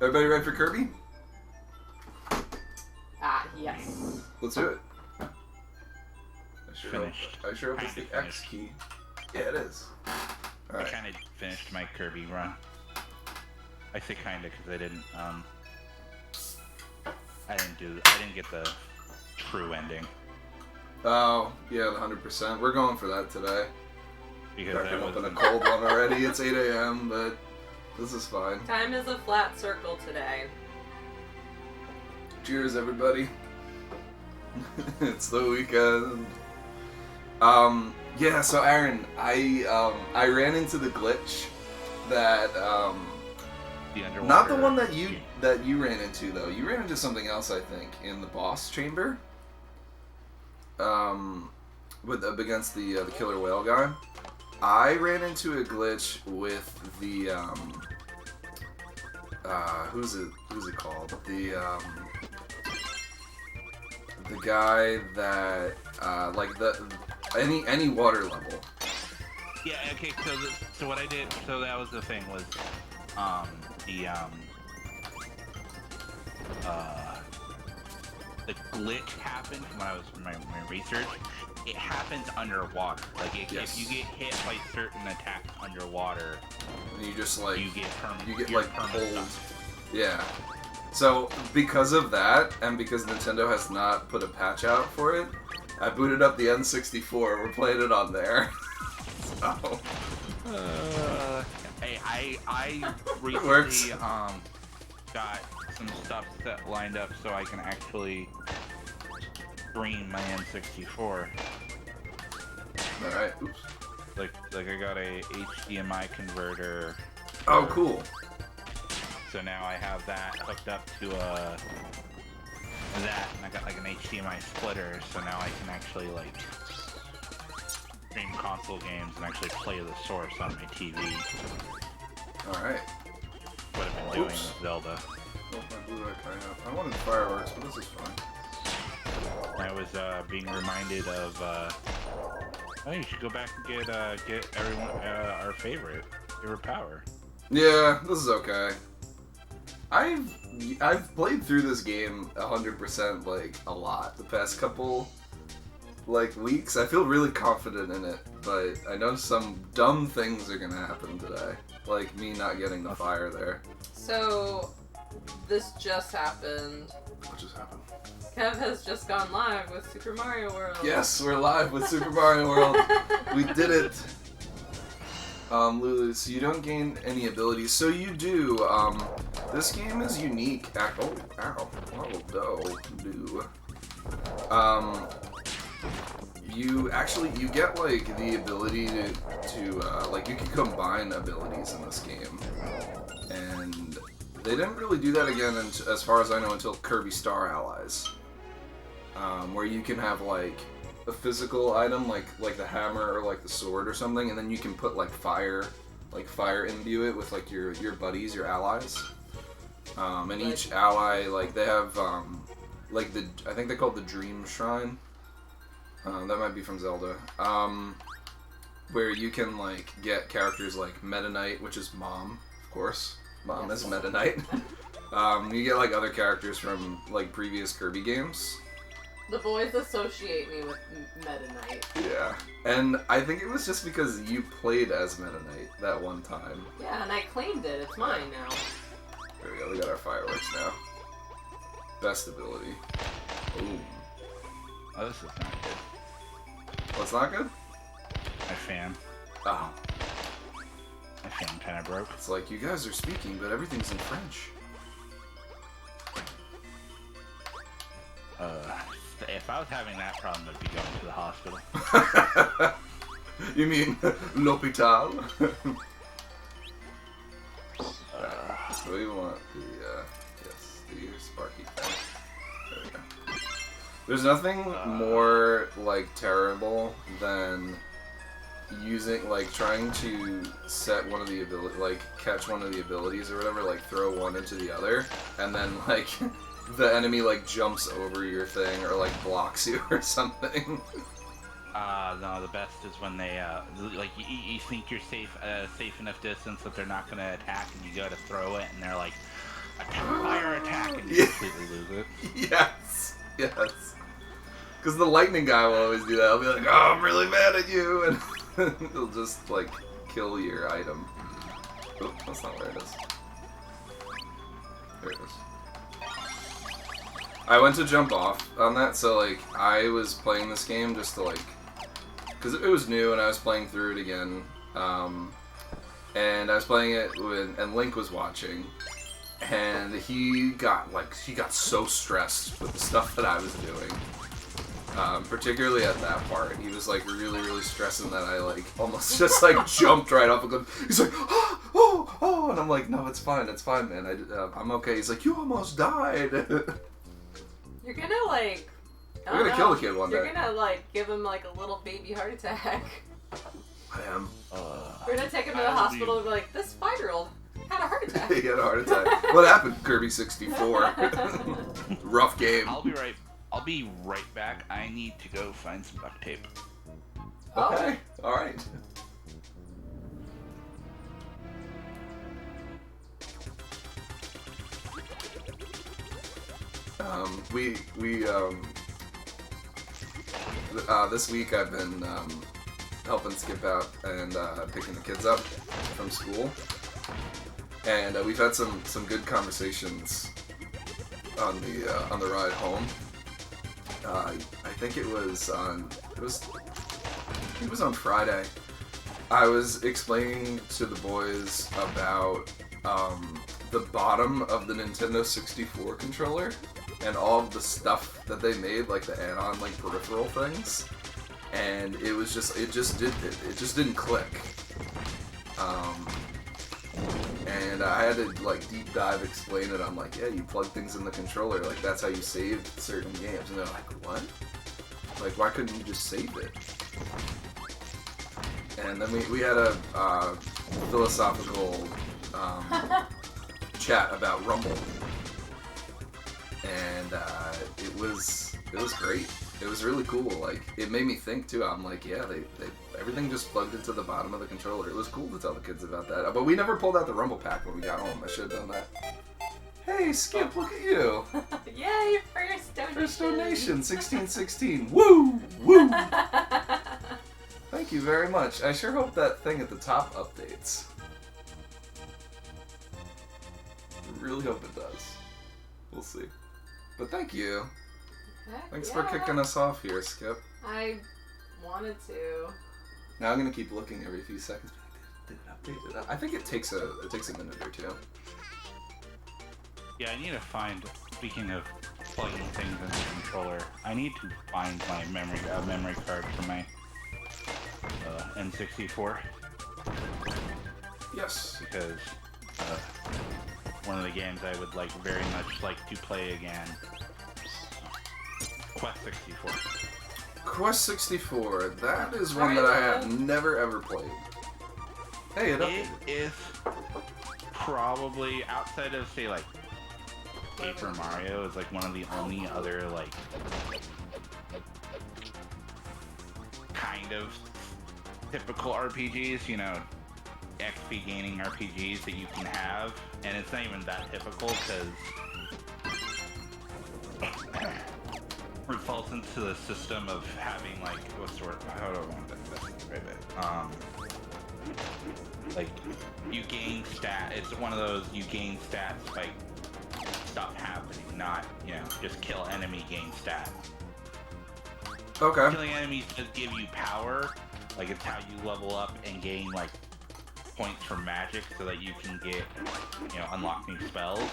Everybody ready for Kirby? Yes. Let's do it. Finished. I sure hope it's the X key. Yeah, it is. All right. I kind of finished my Kirby run. I say kind of because I didn't get the true ending. Oh, yeah, the 100%. We're going for that today. Because Cracking open a cold one already. It's 8 a.m., but this is fine. Time is a flat circle today. Cheers, everybody. It's the weekend. Yeah, so Aaron, I ran into the glitch that, the underwater. not the one that you ran into, though. You ran into something else, I think, in the boss chamber. Against the killer whale guy. I ran into a glitch with the, who's it called? The guy that, like any water level. Yeah. Okay. So what I did. So that was the thing was, the glitch happened when I was in my research. It happens underwater. Like Yes. if you get hit by certain attacks underwater, And you just like you get like permanent pulled. stuff. Yeah. So because of that, and because Nintendo has not put a patch out for it, I booted up the N64. We're playing it on there. So Hey, I recently works. got some stuff set lined up so I can actually stream my N64. all right. Oops. Like I got a HDMI converter. Oh, cool. So now I have that hooked up to that, and I got like an HDMI splitter. So now I can actually like stream console games and actually play the source on my TV. All right. What I've been doing Oops. with Zelda. Oh, my blue light kind of. I wanted fireworks, but this is fine. I was being reminded of. Oh, you should go back and get everyone our favorite power. Yeah, this is okay. I've played through this game 100% like a lot the past couple like weeks. I feel really confident in it, but I know some dumb things are gonna happen today, like me not getting the fire there. So, this just happened. What just happened? Kev has just gone live with Super Mario World. Yes, we're live with Super Mario World. We did it. Lulu, so you don't gain any abilities. So you do. This game is unique. Oh, ow. Oh, do. You get, like, the ability to like, you can combine abilities in this game. And they didn't really do that again, as far as I know, until Kirby Star Allies. Where you can have, like, a physical item, like the hammer or, like, the sword or something, and then you can put, like, fire imbue it with, like, your buddies, your allies. And each ally, like, they have, like, I think they call it the Dream Shrine. That might be from Zelda. Where you can, like, get characters like Meta Knight, which is Mom, of course. Mom is Meta Knight. You get, like, other characters from, like, previous Kirby games. The boys associate me with Meta Knight. Yeah. And I think it was just because you played as Meta Knight that one time. Yeah, and I claimed it. It's mine now. There we go, we got our fireworks now. Best ability. Boom. Oh, this is not good. Oh, it's not good? My fan Oh. kind of broke. It's like, you guys are speaking, but everything's in French. If I was having that problem, I'd be going to the hospital. You mean l'hôpital? So we want the sparky thing. There we go. There's nothing more, like, terrible than using, like, trying to set one of the catch one of the abilities or whatever, like, throw one into the other, and then, like, the enemy, like, jumps over your thing or, like, blocks you or something. No, the best is when they, like, you think you're safe enough distance that they're not going to attack, and you go to throw it, and they're, like, Yeah. completely lose it. Yes. Yes. Because the lightning guy will always do that. He'll be like, oh, I'm really mad at you. And he'll just, like, kill your item. Oh, that's not where it is. There it is. I went to jump off on that, so, like, I was playing this game just to, like... Because it was new, and I was playing through it again. And I was playing it and Link was watching. And he got so stressed with the stuff that I was doing. Particularly at that part, he was like really stressing that I like almost just like jumped right off a cliff. He's like, oh, and I'm like, no, it's fine, man. I'm okay. He's like, you almost died. You're gonna like. We're gonna kill the kid one day. You're gonna like give him like a little baby heart attack. I am. We're gonna take him to the hospital and be like, this 5-year-old had a heart attack. He had a heart attack. What happened, Kirby 64? Rough game. I'll be right back. I need to go find some duct tape. Okay. All right. This week I've been helping Skip out and picking the kids up from school, and we've had some good conversations on the ride home. I think it was on Friday. I was explaining to the boys about the bottom of the Nintendo 64 controller and all of the stuff that they made, like the add-on like peripheral things, and it just didn't click. And I had to like deep dive explain it. I'm like, yeah, you plug things in the controller, like that's how you save certain games. And they're like, what? Like, why couldn't you just save it? And then we had a philosophical chat about Rumble, and it was great. It was really cool. Like, it made me think too. I'm like, yeah, they everything just plugged into the bottom of the controller. It was cool to tell the kids about that. But we never pulled out the Rumble pack when we got home. I should have done that. Hey, Skip, look at you. Yay, first donation. First donation, 1616. Woo! Woo! Thank you very much. I sure hope that thing at the top updates. I really hope it does. We'll see. But thank you. Thanks for kicking us off here, Skip. I wanted to. Now I'm gonna keep looking every few seconds. Did it update? I think it takes a minute or two. Yeah, I need to find. Speaking of plugging things in the controller, I need to find my memory card for my N64. Yes. Because one of the games I would very much like to play again. Quest 64. Quest 64. That is one that I have never ever played. Hey, it is probably, outside of say like Paper Mario, is like one of the only other like kind of typical RPGs, you know, XP gaining RPGs that you can have, and it's not even that typical because it falls into the system of having like how do I want to describe it? Like you gain stat. It's one of those you gain stats by stuff happening, not just kill enemy, gain stat. Okay. Killing enemies does give you power. Like it's how you level up and gain like points for magic so that you can get unlock new spells,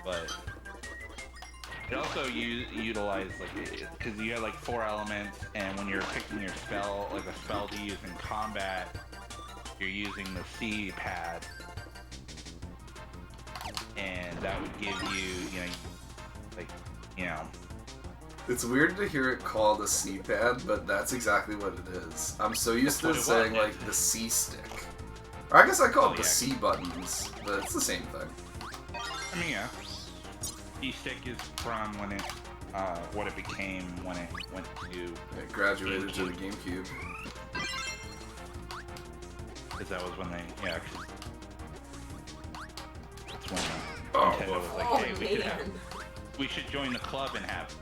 but it also utilize because you have like 4 elements, and when you're picking your spell, like a spell to use in combat, you're using the C pad, and that would give you It's weird to hear it called a C pad, but that's exactly what it is. I'm so used to saying like the C stick, or I guess I call it the C buttons, but it's the same thing. I mean, yeah. C-stick is from when it, what it became when it went to... It graduated to the GameCube. Because that was when they, that's when Nintendo was like, hey, we could have... We should join the club and have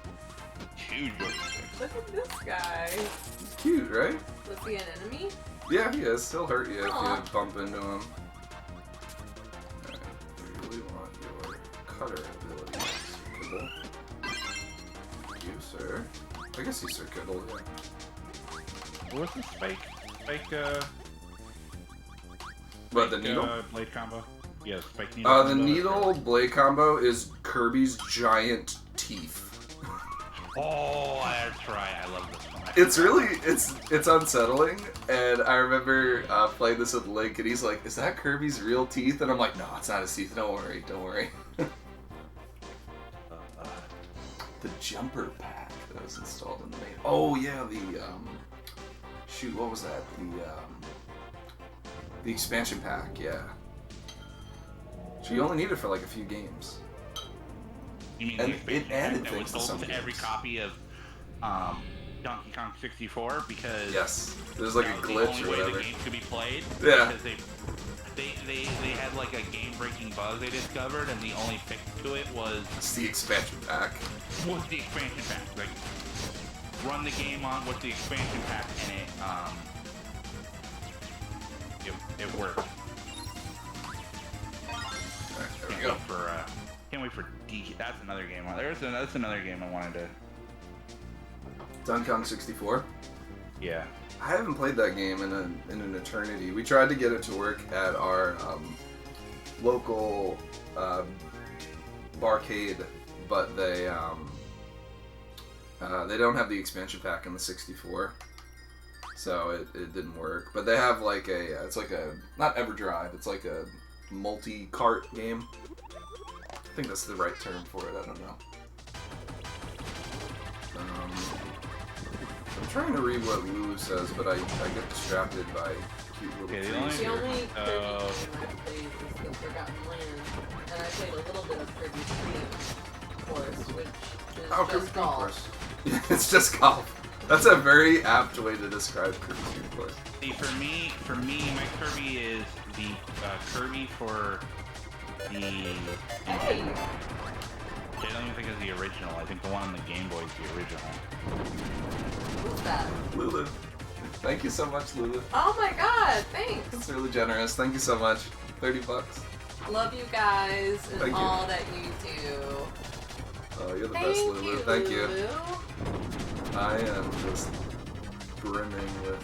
huge booty sticks. Look at this guy. He's cute, right? Was he an enemy? Yeah, he is. He'll hurt you Aw. if you bump into him. Alright, we really want your cutter ability. Kibble. You, sir. I guess he's Sir Kibble, yeah. What's the spike, But the needle? blade combo? Yeah, spike needle. The combo. needle blade combo is Kirby's giant teeth. Oh, that's right. I love this one. It's really, it's unsettling, and I remember playing this with Link, and he's like, "Is that Kirby's real teeth?" And I'm like, "No, it's not his teeth. Don't worry, don't worry." The jumper pack that was installed in the main. Oh yeah, the shoot, what was that? The expansion pack, yeah. So you only need it for like a few games. You mean And the expansion it added pack that things was to sold some to every games. copy of Donkey Kong 64 because Yes, there's like a that was glitch the only or way whatever. the game could be played. Yeah. Because they had like a game-breaking bug they discovered, and the only fix to it was It's the expansion pack. the expansion pack. Like run the game on with the expansion pack, and it worked. Alright, there we Can't go. wait for can't wait for D. That's another game. That's another game I wanted to. Donkey Kong 64. Yeah. I haven't played that game in an eternity. We tried to get it to work at our local barcade, but they don't have the expansion pack in the 64, so it didn't work. But they have like it's like a, not EverDrive, it's like a multi-cart game. I think that's the right term for it. I don't know. I'm trying to read what Lulu says, but I get distracted by cute little Okay, the trees only- The here. only Kirby Oh. game I've played is the Forgotten Land, and I played a little bit of Kirby Dream Course, which is Oh, Kirby just Dream golf. Course. It's just golf. That's a very apt way to describe Kirby Dream Course. See, for me, my Kirby is the Kirby for the. Hey! I don't even think it's the original. I think the one on the Game Boy is the original. Who's that? Lulu. Thank you so much, Lulu. Oh my god, thanks! That's really generous. Thank you so much. $30. Love you guys and Thank you. all that you do. Oh, you're the Thank best, you, Lulu. Thank you. Lulu. I am just brimming with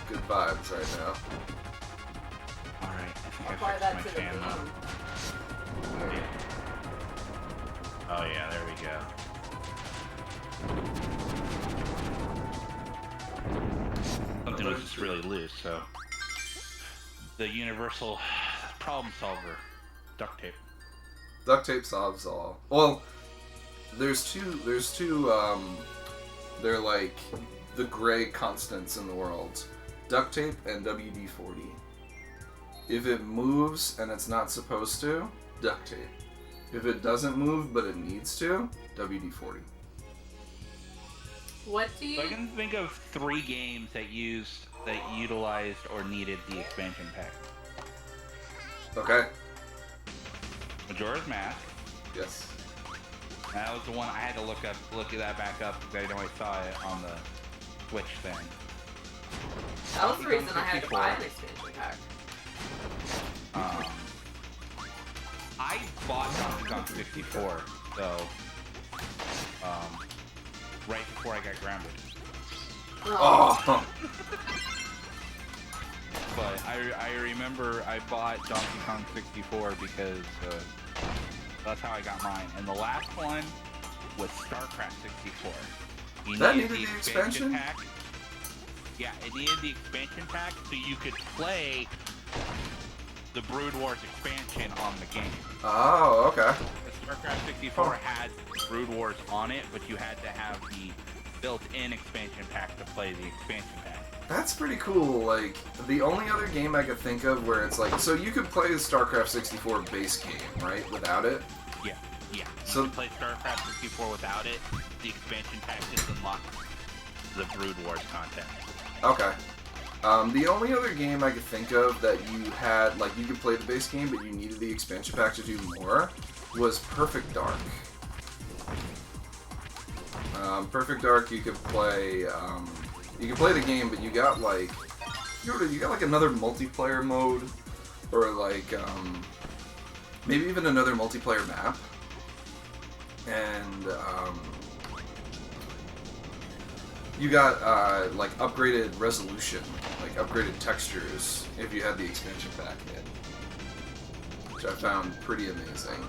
good vibes right now. Alright, I think Apply I that fixed to my the fan game. mode. Oh yeah, there we go. Something was just really loose, so. The universal problem solver. Duct tape. Duct tape solves all. Well, there's two, they're like the gray constants in the world. Duct tape and WD-40. If it moves and it's not supposed to, duct tape. If it doesn't move but it needs to, WD-40. What do you... So I can think of 3 games that utilized or needed the expansion pack. Okay? Majora's Mask. Yes. That was the one I had to look at that back up because I know I saw it on the Switch thing. That was the reason I had to buy an expansion pack. I bought Donkey Kong 64, so right before I got grounded. Oh! But I remember I bought Donkey Kong 64 because that's how I got mine. And the last one was StarCraft 64. You That needed needed the expansion? pack. Yeah, it needed the expansion pack so you could play the Brood Wars expansion on the game. Oh, okay. The StarCraft 64 had Brood Wars on it, but you had to have the built-in expansion pack to play the expansion pack. That's pretty cool. Like, the only other game I could think of where it's like, so you could play the StarCraft 64 base game, right? Without it? Yeah. You So- can play StarCraft 64 without it. The expansion pack just unlocks the Brood Wars content. Okay. The only other game I could think of that you had, like, you could play the base game, but you needed the expansion pack to do more, was Perfect Dark. Perfect Dark, you could play the game, but you got like another multiplayer mode, or like maybe even another multiplayer map, and you got like upgraded resolution, like upgraded textures if you had the expansion pack in, which I found pretty amazing.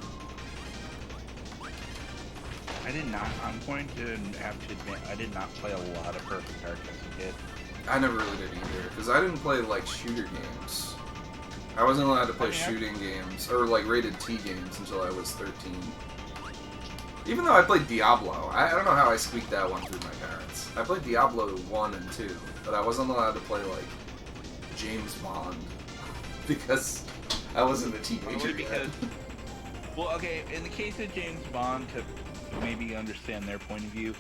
I'm going to have to admit, I did not play a lot of Perfect Dark as a kid. I never really did either, because I didn't play like shooter games. I wasn't allowed to play shooting games, or like rated T games until I was 13. Even though I played Diablo, I don't know how I squeaked that one through my parents. I played Diablo 1 and 2, but I wasn't allowed to play like James Bond, because I wasn't a teenager yet. Well, okay, in the case of James Bond, to maybe understand their point of view,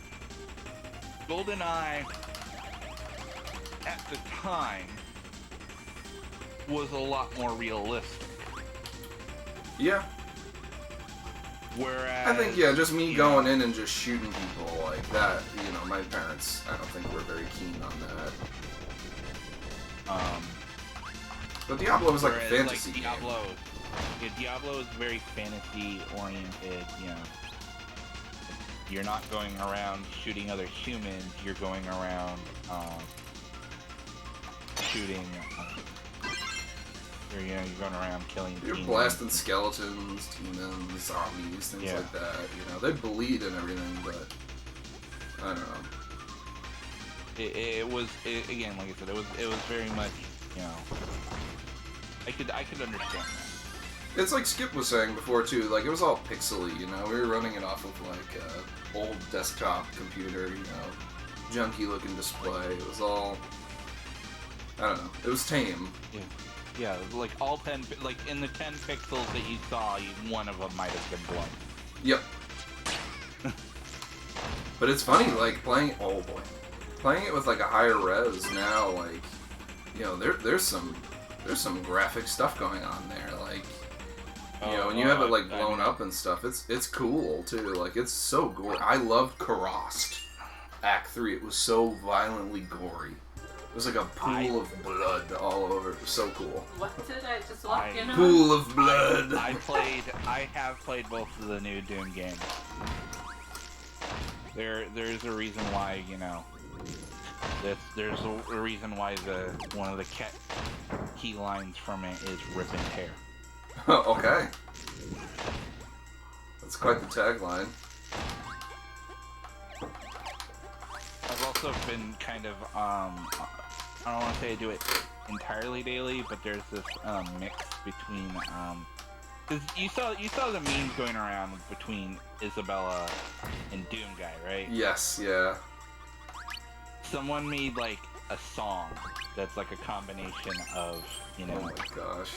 GoldenEye, at the time, was a lot more realistic. Yeah. Whereas... I think, yeah, just me going in and just shooting people like that, you know, my parents, I don't think were very keen on that. But Diablo was like a fantasy game. Diablo is very fantasy-oriented, you know. You're not going around shooting other humans, you're going around shooting, you're going around killing You're demons. blasting skeletons, demons, zombies, things like that, you know. They bleed and everything, but I don't know. It was again, like I said, it was very much, you know, I could understand that. It's like Skip was saying before too, like it was all pixely, you know, we were running it off of like a old desktop computer, you know, junky looking display, it was all, I don't know, it was tame. Yeah, like all 10, like in the 10 pixels that you saw, one of them might have been blood. Yep. But it's funny, like playing it with like a higher res now, like, you know, there's some graphic stuff going on there, like, you know, when you have it like blown up and stuff, it's cool too. Like it's so gory. I loved Karast, Act 3. It was so violently gory. It was like a pool of blood all over. It was so cool. What did I just walk in on? Pool of blood. I have played both of the new Doom games. There's a reason why, you know, there's a reason why one of the key lines from it is rip and tear. Okay. That's quite the tagline. I've also been kind of, I don't want to say I do it entirely daily, but there's this mix between, because you saw the memes going around between Isabella and Doom Guy, right? Yes, yeah. Someone made like a song that's like a combination of, you know. Oh my gosh.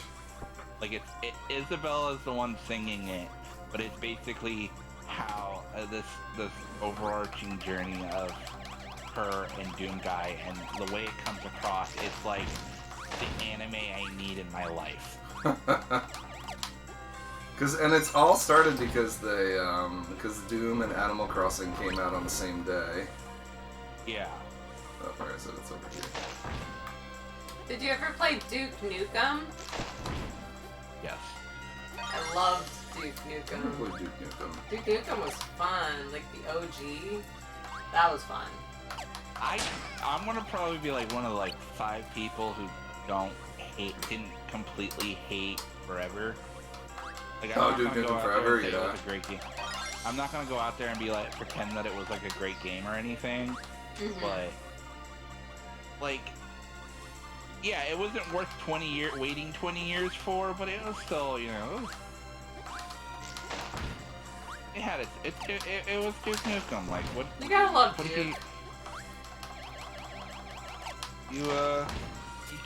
Like Isabella's the one singing it, but it's basically how this overarching journey of her and Doom Guy, and the way it comes across, it's like the anime I need in my life. And it's all started because because Doom and Animal Crossing came out on the same day. Yeah. Oh, where is it? It's over here. Did you ever play Duke Nukem? Yes. I loved Duke I Nukem. played Duke Nukem. Duke Nukem was fun, like the OG. That was fun. I'm gonna probably be like one of the like 5 people who didn't completely hate Forever. Like, Duke Nukem Forever, yeah. It was a great game. I'm not gonna go out there and be like pretend that it was like a great game or anything, but like, yeah, it wasn't worth waiting 20 years for, but it was still, you know, it had it was Duke Nukem. Like, what? You gotta love Duke. You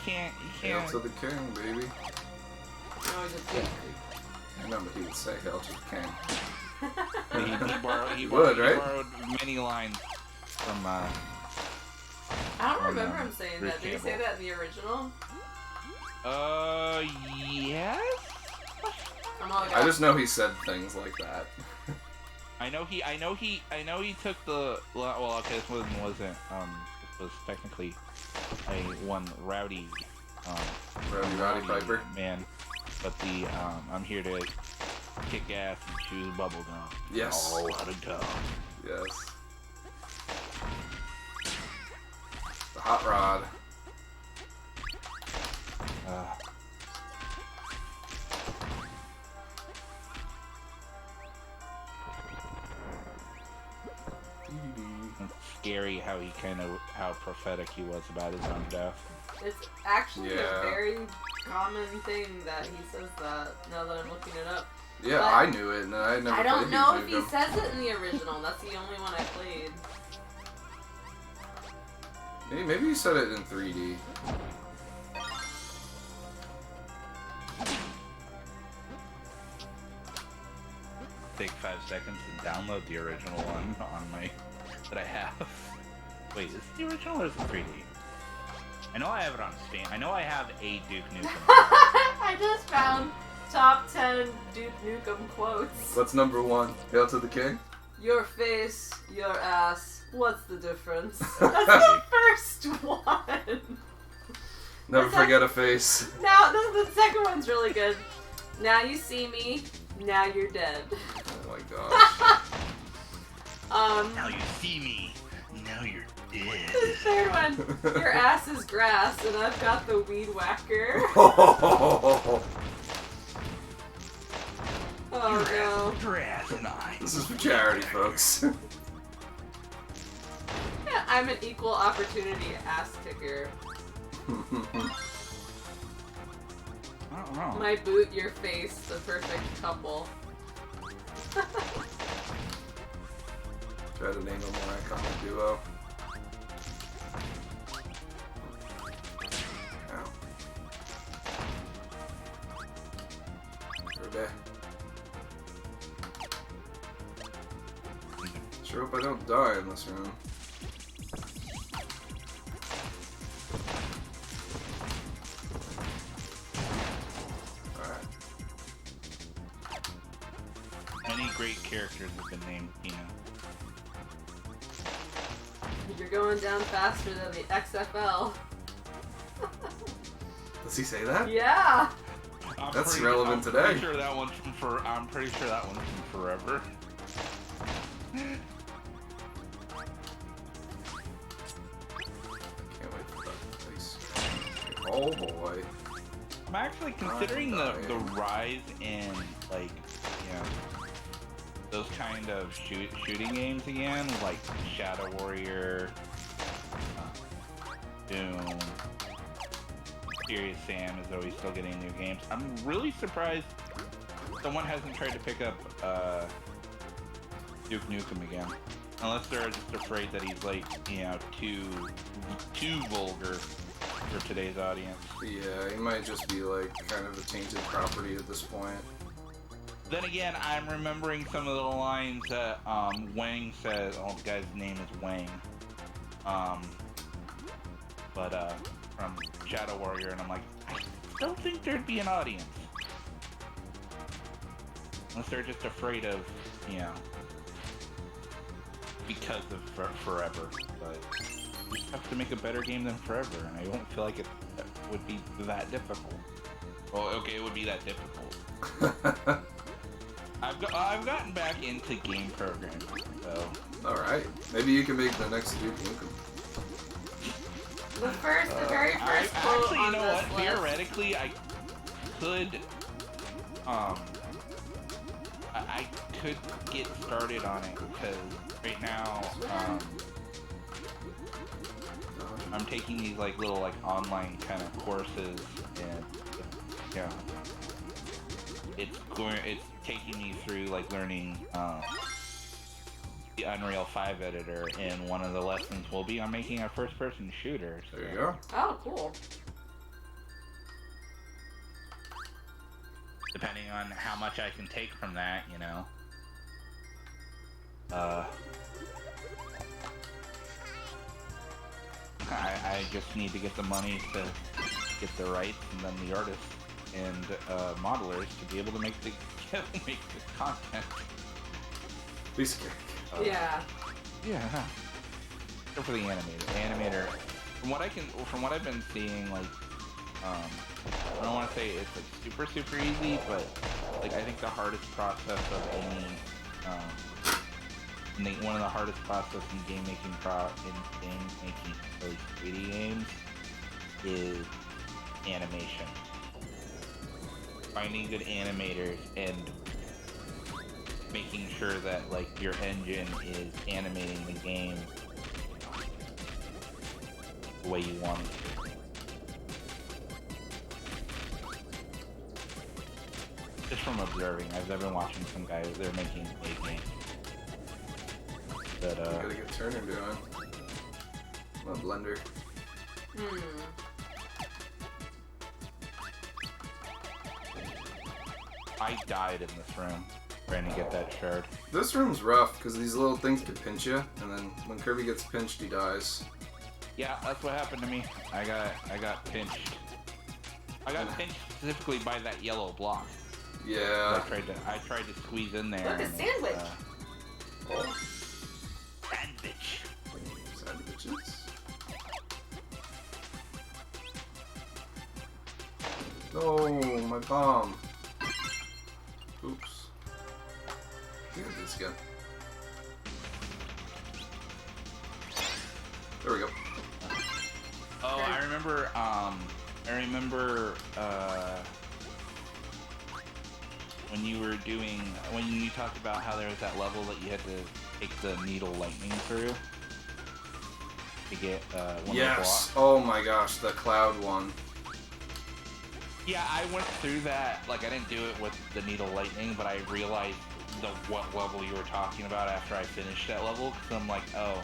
can't. Hail to the king, baby. No, he's a Duke. I remember he would say hail to the king. He would, right? borrowed many lines from, I don't remember him saying that. Did he say that in the original? Yes? I just know he said things like that. I know he took the well. Okay, this wasn't. This was technically a one rowdy. Rowdy Piper. Man, but the I'm here to kick ass and chew bubble gum. Yes. Oh, how to go. Yes. The hot rod. It's scary how how prophetic he was about his own death. It's actually Yeah. a very common thing that he says that, now that I'm looking it up. Yeah, But I knew it, and I never I don't played know Duke if he Nukem. says it in the original. That's the only one I played. Maybe he said it in 3D. Take 5 seconds to download the original one on my that I have. Wait, is it the original or is it 3D? I know I have it on Steam. I know I have a Duke Nukem. I just found top 10 Duke Nukem quotes. What's number 1? Hail to the king? Your face, your ass, what's the difference? That's the first one. Never That's forget a face. Now, the second one's really good. Now you see me, now you're dead. Oh my gosh. Now you see me. Now you're dead. The third one, your ass is grass, and I've got the weed whacker. Oh no. Grass and I. This is for charity, folks. Yeah, I'm an equal opportunity ass kicker. I don't know. My boot, your face, the perfect couple. Try to name a more iconic duo. Ow. Kirby. Sure hope I don't die in this room. Alright. Many great characters have been named, you know. You're going down faster than the XFL. Does he say that? Yeah! That's relevant today. I'm pretty sure that one's from Forever. Can't wait for that face. Oh boy. I'm actually considering the rise in, like, you know, those kind of shooting games again, like Shadow Warrior, Doom, Serious Sam is always still getting new games. I'm really surprised someone hasn't tried to pick up Duke Nukem again. Unless they're just afraid that he's, like, you know, too vulgar for today's audience. Yeah, he might just be like kind of a tainted property at this point. Then again, I'm remembering some of the lines that Wang says. Oh, the guy's name is Wang. From Shadow Warrior, and I'm like, I don't think there'd be an audience. Unless they're just afraid of, you know, because of Forever. But you just have to make a better game than Forever, and I don't feel like it would be that difficult. Well, okay, it would be that difficult. I've gotten back into game programming, so. Alright, maybe you can make the next Duke Nukem. The very first quote Actually, you on know this what? list. Theoretically, I could, I could get started on it because right now, I'm taking these like little like online kind of courses, and yeah, it's taking me through like learning the Unreal 5 editor, and one of the lessons will be on making a first-person shooter. So. There you go. Oh, cool. Depending on how much I can take from that, you know. I just need to get the money to get the rights, and then the artists and modelers to be able to make the content. Piece of cake. Yeah. Yeah. Except for the animator. From what I've been seeing, like, I don't want to say it's like super easy, but like I think the hardest process of any, one of the hardest process in game making like 3D games is animation. Finding good animators and making sure that like your engine is animating the game the way you want it to. Just from observing, I've been watching some guys, they're making a game. That, You gotta get Turner doing. A blender. I died in this room trying to get that shard. This room's rough because these little things can pinch you, and then when Kirby gets pinched, he dies. Yeah, that's what happened to me. I got pinched. I got pinched specifically by that yellow block. Yeah. I tried to squeeze in there. Look, a sandwich. Sandwich. Sandwiches. Oh, my bomb. Oops. Look at this again. There we go. Oh, I remember, when you talked about how there was that level that you had to take the needle lightning through to get, one of the Yes! blocks. Oh my gosh, the cloud one. Yeah, I went through that, like, I didn't do it with the needle lightning, but I realized what level you were talking about after I finished that level, because I'm like, oh,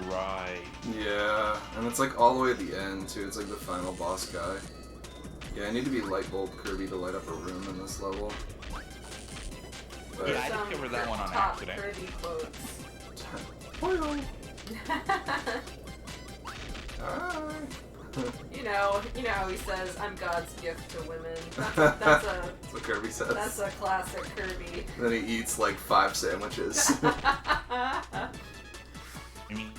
right. Yeah, and it's like all the way at the end too, it's like the final boss guy. Yeah, I need to be light bulb Kirby to light up a room in this level. But Yeah, I discovered that one on top accident. Kirby quotes. Hi. You know how he says, "I'm God's gift to women." That's That's what Kirby says. a classic Kirby. Then he eats like 5 sandwiches. I mean,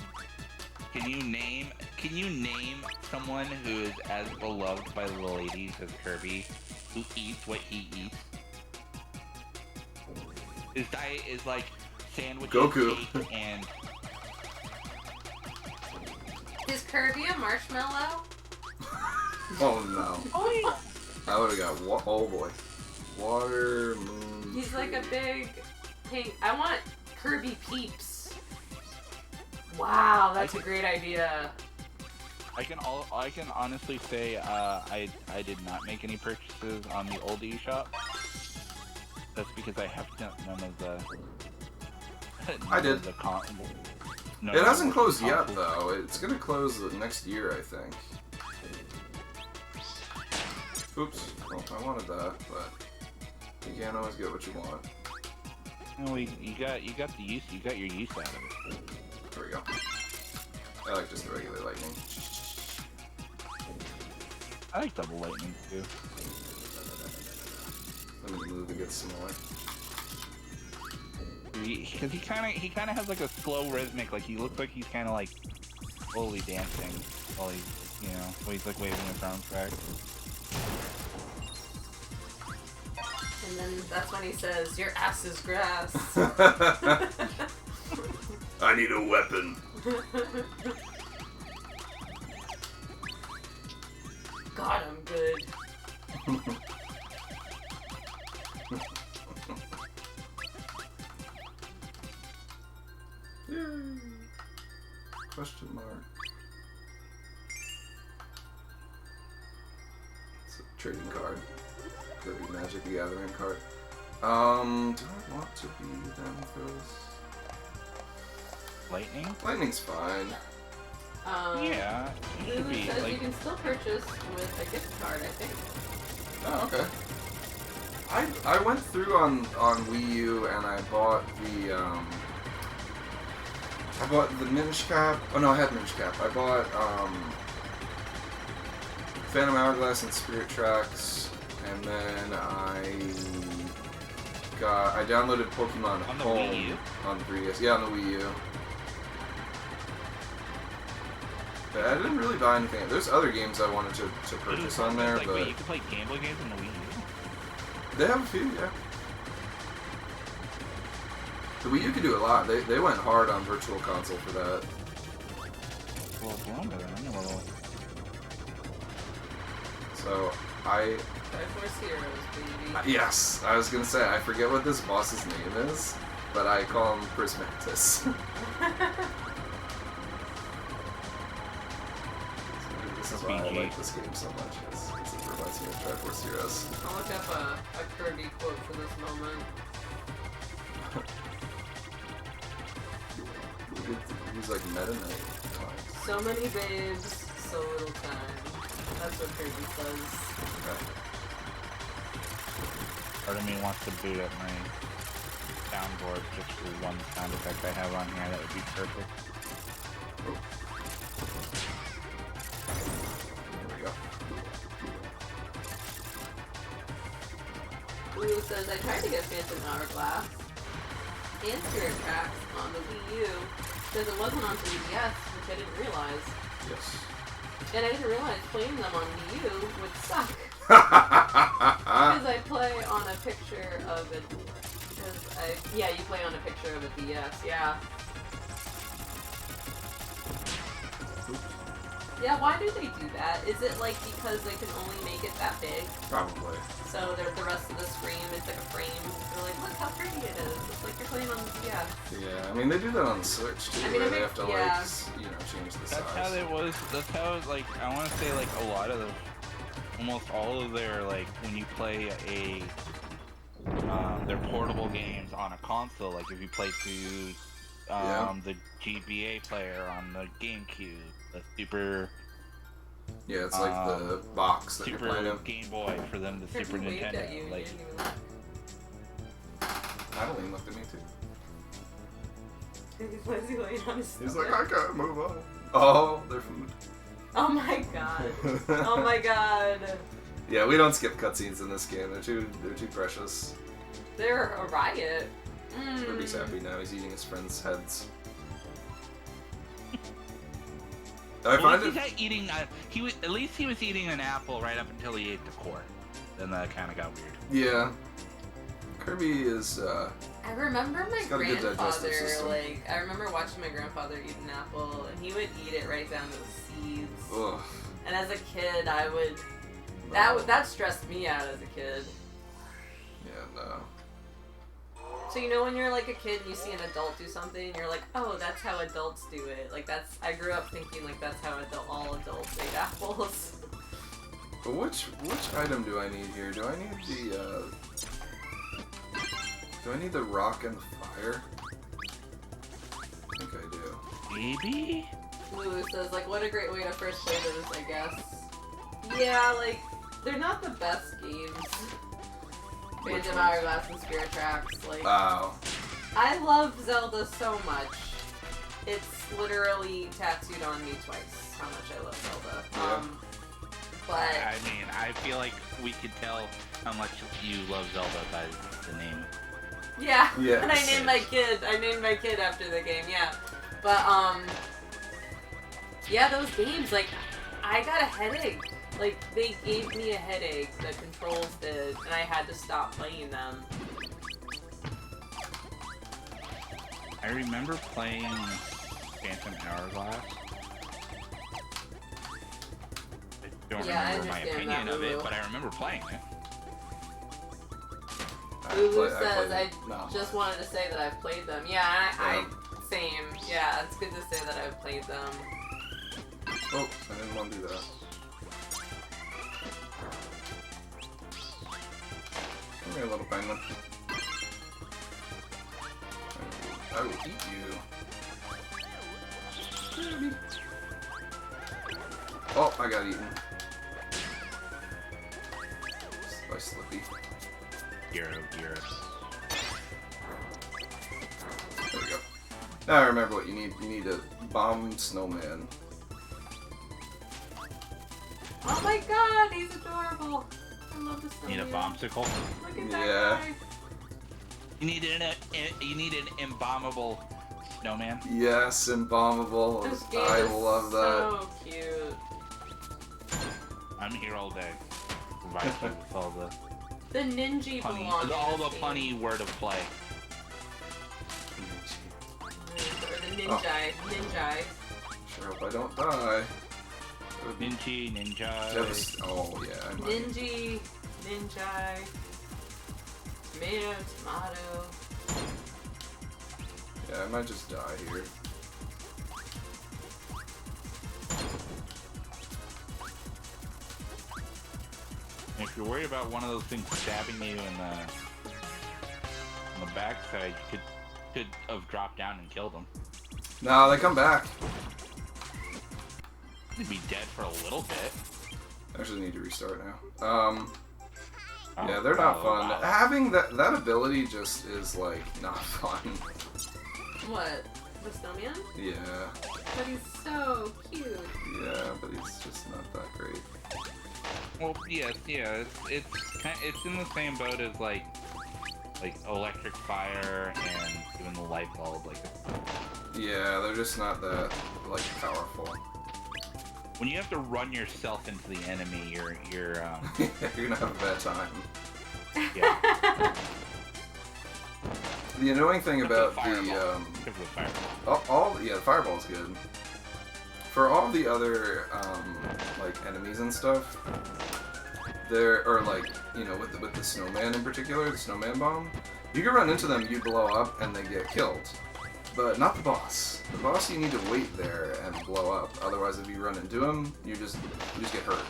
can you name someone who is as beloved by the ladies as Kirby, who eats what he eats? His diet is like sandwiches, Goku. cake, and Is Kirby a marshmallow? Oh no. Oh, I would've got, oh boy. Water, moon. he's like a big pink. I want Kirby Peeps. Wow, that's a great idea. I can honestly say I did not make any purchases on the old eShop. That's because I have none of the. I did. Of the It hasn't closed yet though. It's gonna close next year, I think. Oops. Well, I wanted that, but you can't always get what you want. No, you got your use out of it. There we go. I like just the regular lightning. I like double lightning too. Let me move to get smaller. Because he kind of has like a slow rhythmic, like he looks like he's kind of like slowly dancing while he's, while he's like waving his arms back. And then that's when he says, "Your ass is grass." I need a weapon. God, I'm good. Yay. Question mark. It's a trading card. Kirby Magic the Gathering card. Do I want to be them for this? Lightning? Lightning's fine. Yeah, you should Lulu be says like. you can still purchase with a gift card, I think. Oh, okay. I went through on Wii U and I bought the Minish Cap. Oh no, I had Minish Cap. I bought Phantom Hourglass and Spirit Tracks, and then I I downloaded Pokemon On the Home Wii U? on 3DS. Yeah, on the Wii U. But I didn't really buy anything. There's other games I wanted to purchase on there, like, but wait, you can play Game Boy games on the Wii U? they have a few, yeah. The Wii U could do a lot. They went hard on Virtual Console for that. Well, longer than I know. So I Triforce Heroes, baby. yes, I was gonna say I forget what this boss's name is, but I call him Prismatis. This is why I like this game so much. It reminds me of Triforce Heroes. I'll look up a Kirby quote for this moment. He's like Meta Knight. So many babes, so little time. That's what Kirby says. Part of me wants to boot up my soundboard just for one sound effect I have on here. That would be perfect. Oh. There we go. Blue says, I tried to get Phantom Hourglass and Spirit Tracks on the Wii U because it wasn't on 3DS, which I didn't realize. Yes. And I didn't realize playing them on Wii U would suck. Because I play on a picture of it. Yeah, you play on a picture of a DS, yeah. Yeah, why do they do that? Is it like because they can only make it that big? Probably. So the rest of the screen is like a frame. They're like, look how pretty it is. It's like you're playing on the DS. Yeah, I mean they do that on the Switch too, where they have to like, change the size. That's how it was. That's how, like, I want to say, like, a lot of almost all of their, like, when you play their portable games on a console, like if you play through the GBA player on the GameCube, the Super. Yeah, it's like the box that you're playing in. Game Boy for them, the Super Nintendo. Like, Madeline looked at me too. He's like, I can't move on. Oh, their food. Oh my god. Oh my god. Yeah, we don't skip cutscenes in this game. They're too precious. They're a riot. Kirby's happy now. He's eating his friends' heads. I find it. Eating. At least he was eating an apple right up until he ate the core. Then that kind of got weird. Yeah. Kirby is. I remember my grandfather. Like, I remember watching my grandfather eat an apple, and he would eat it right down to the seeds. Ugh. And as a kid, I would. That stressed me out as a kid. Yeah, no. So when you're like a kid and you see an adult do something, you're like, oh, that's how adults do it. Like I grew up thinking like that's how all adults ate apples. But which item do I need here? Do I need the rock and the fire? I think I do. Maybe? Lulu says, like, what a great way to first play this, I guess. Yeah, like, they're not the best games. Phantom Hourglass and Spirit Tracks, like... Wow. I love Zelda so much. It's literally tattooed on me twice how much I love Zelda. Yeah. But... I mean, I feel like we could tell how much you love Zelda by the name. Yeah, yes. And I named my kid after the game, yeah. But, yeah, those games, like, I got a headache. Like, they gave me a headache, the controls did, and I had to stop playing them. I remember playing Phantom Hourglass. I don't remember my opinion of it, but I remember playing it. Lulu says, I just wanted to say that I've played them. Yeah, same. Yeah, it's good to say that I've played them. Oh, I didn't want to do that. Come here, little penguin. I will eat you. Oh, I got eaten. By Slippy. Gyro. There we go. Now I remember what you need. You need a bomb snowman. Oh my god, he's adorable. I love the snowman. Need a bombsicle? Look at that guy. You need an embalmable snowman. Yes, embalmable. This game I is love that. so cute. I'm here all day. Provide you with all The ninja punny, belongs all in the this punny game. word of play. Or the ninja. Sure hope I don't die. Ninja. Oh yeah, I might. Ninja. Tomato. Yeah, I might just die here. If you're worried about one of those things stabbing you in the backside, you could have dropped down and killed them. No, they come back. You'd be dead for a little bit. I actually need to restart now. Yeah, Oh, they're not fun. wow. Having that ability just is like not fun. What? The snowman? Yeah, But he's so cute. yeah, but he's just not that great. Well, yes, yeah, it's in the same boat as like electric fire and even the light bulb. Like Yeah, they're just not that like powerful. when you have to run yourself into the enemy, you're You're gonna have a bad time. yeah. The annoying thing about Except for the the fireball. the fireball's good. For all the other like enemies and stuff, or like with the snowman in particular, the snowman bomb, you can run into them, you blow up, and they get killed. But not the boss. The boss you need to wait there and blow up. Otherwise, if you run into him, you just get hurt.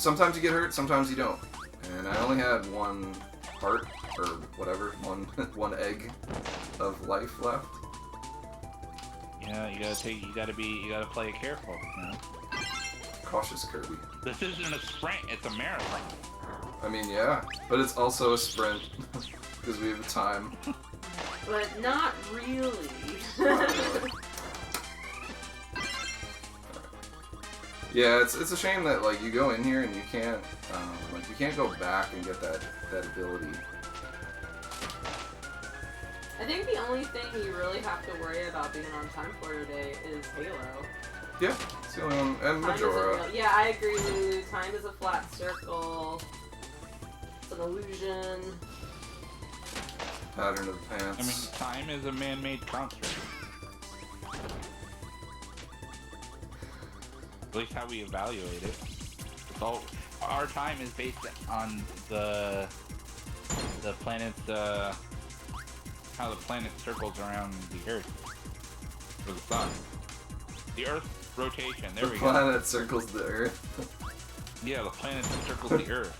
Sometimes you get hurt, sometimes you don't. And I only had one heart or whatever, one egg of life left. Yeah, you gotta play it careful. You know? Cautious Kirby. This isn't a sprint; it's a marathon. I mean, yeah, but it's also a sprint because we have time. But not really. Not really. Yeah, it's a shame that like you go in here and you can't go back and get that ability. I think the only thing you really have to worry about being on time for today is Halo. Yeah, it's the only one, and Time Majora. isn't real. Yeah, I agree, Lulu. Time is a flat circle. It's an illusion. Pattern of the pants. I mean, time is a man-made construct. At least how we evaluate it. It's all, our time is based on the planet's how the planet circles around the Earth or the sun. The Earth rotation. There the we planet go. circles the Earth. Yeah, the planet circles the Earth.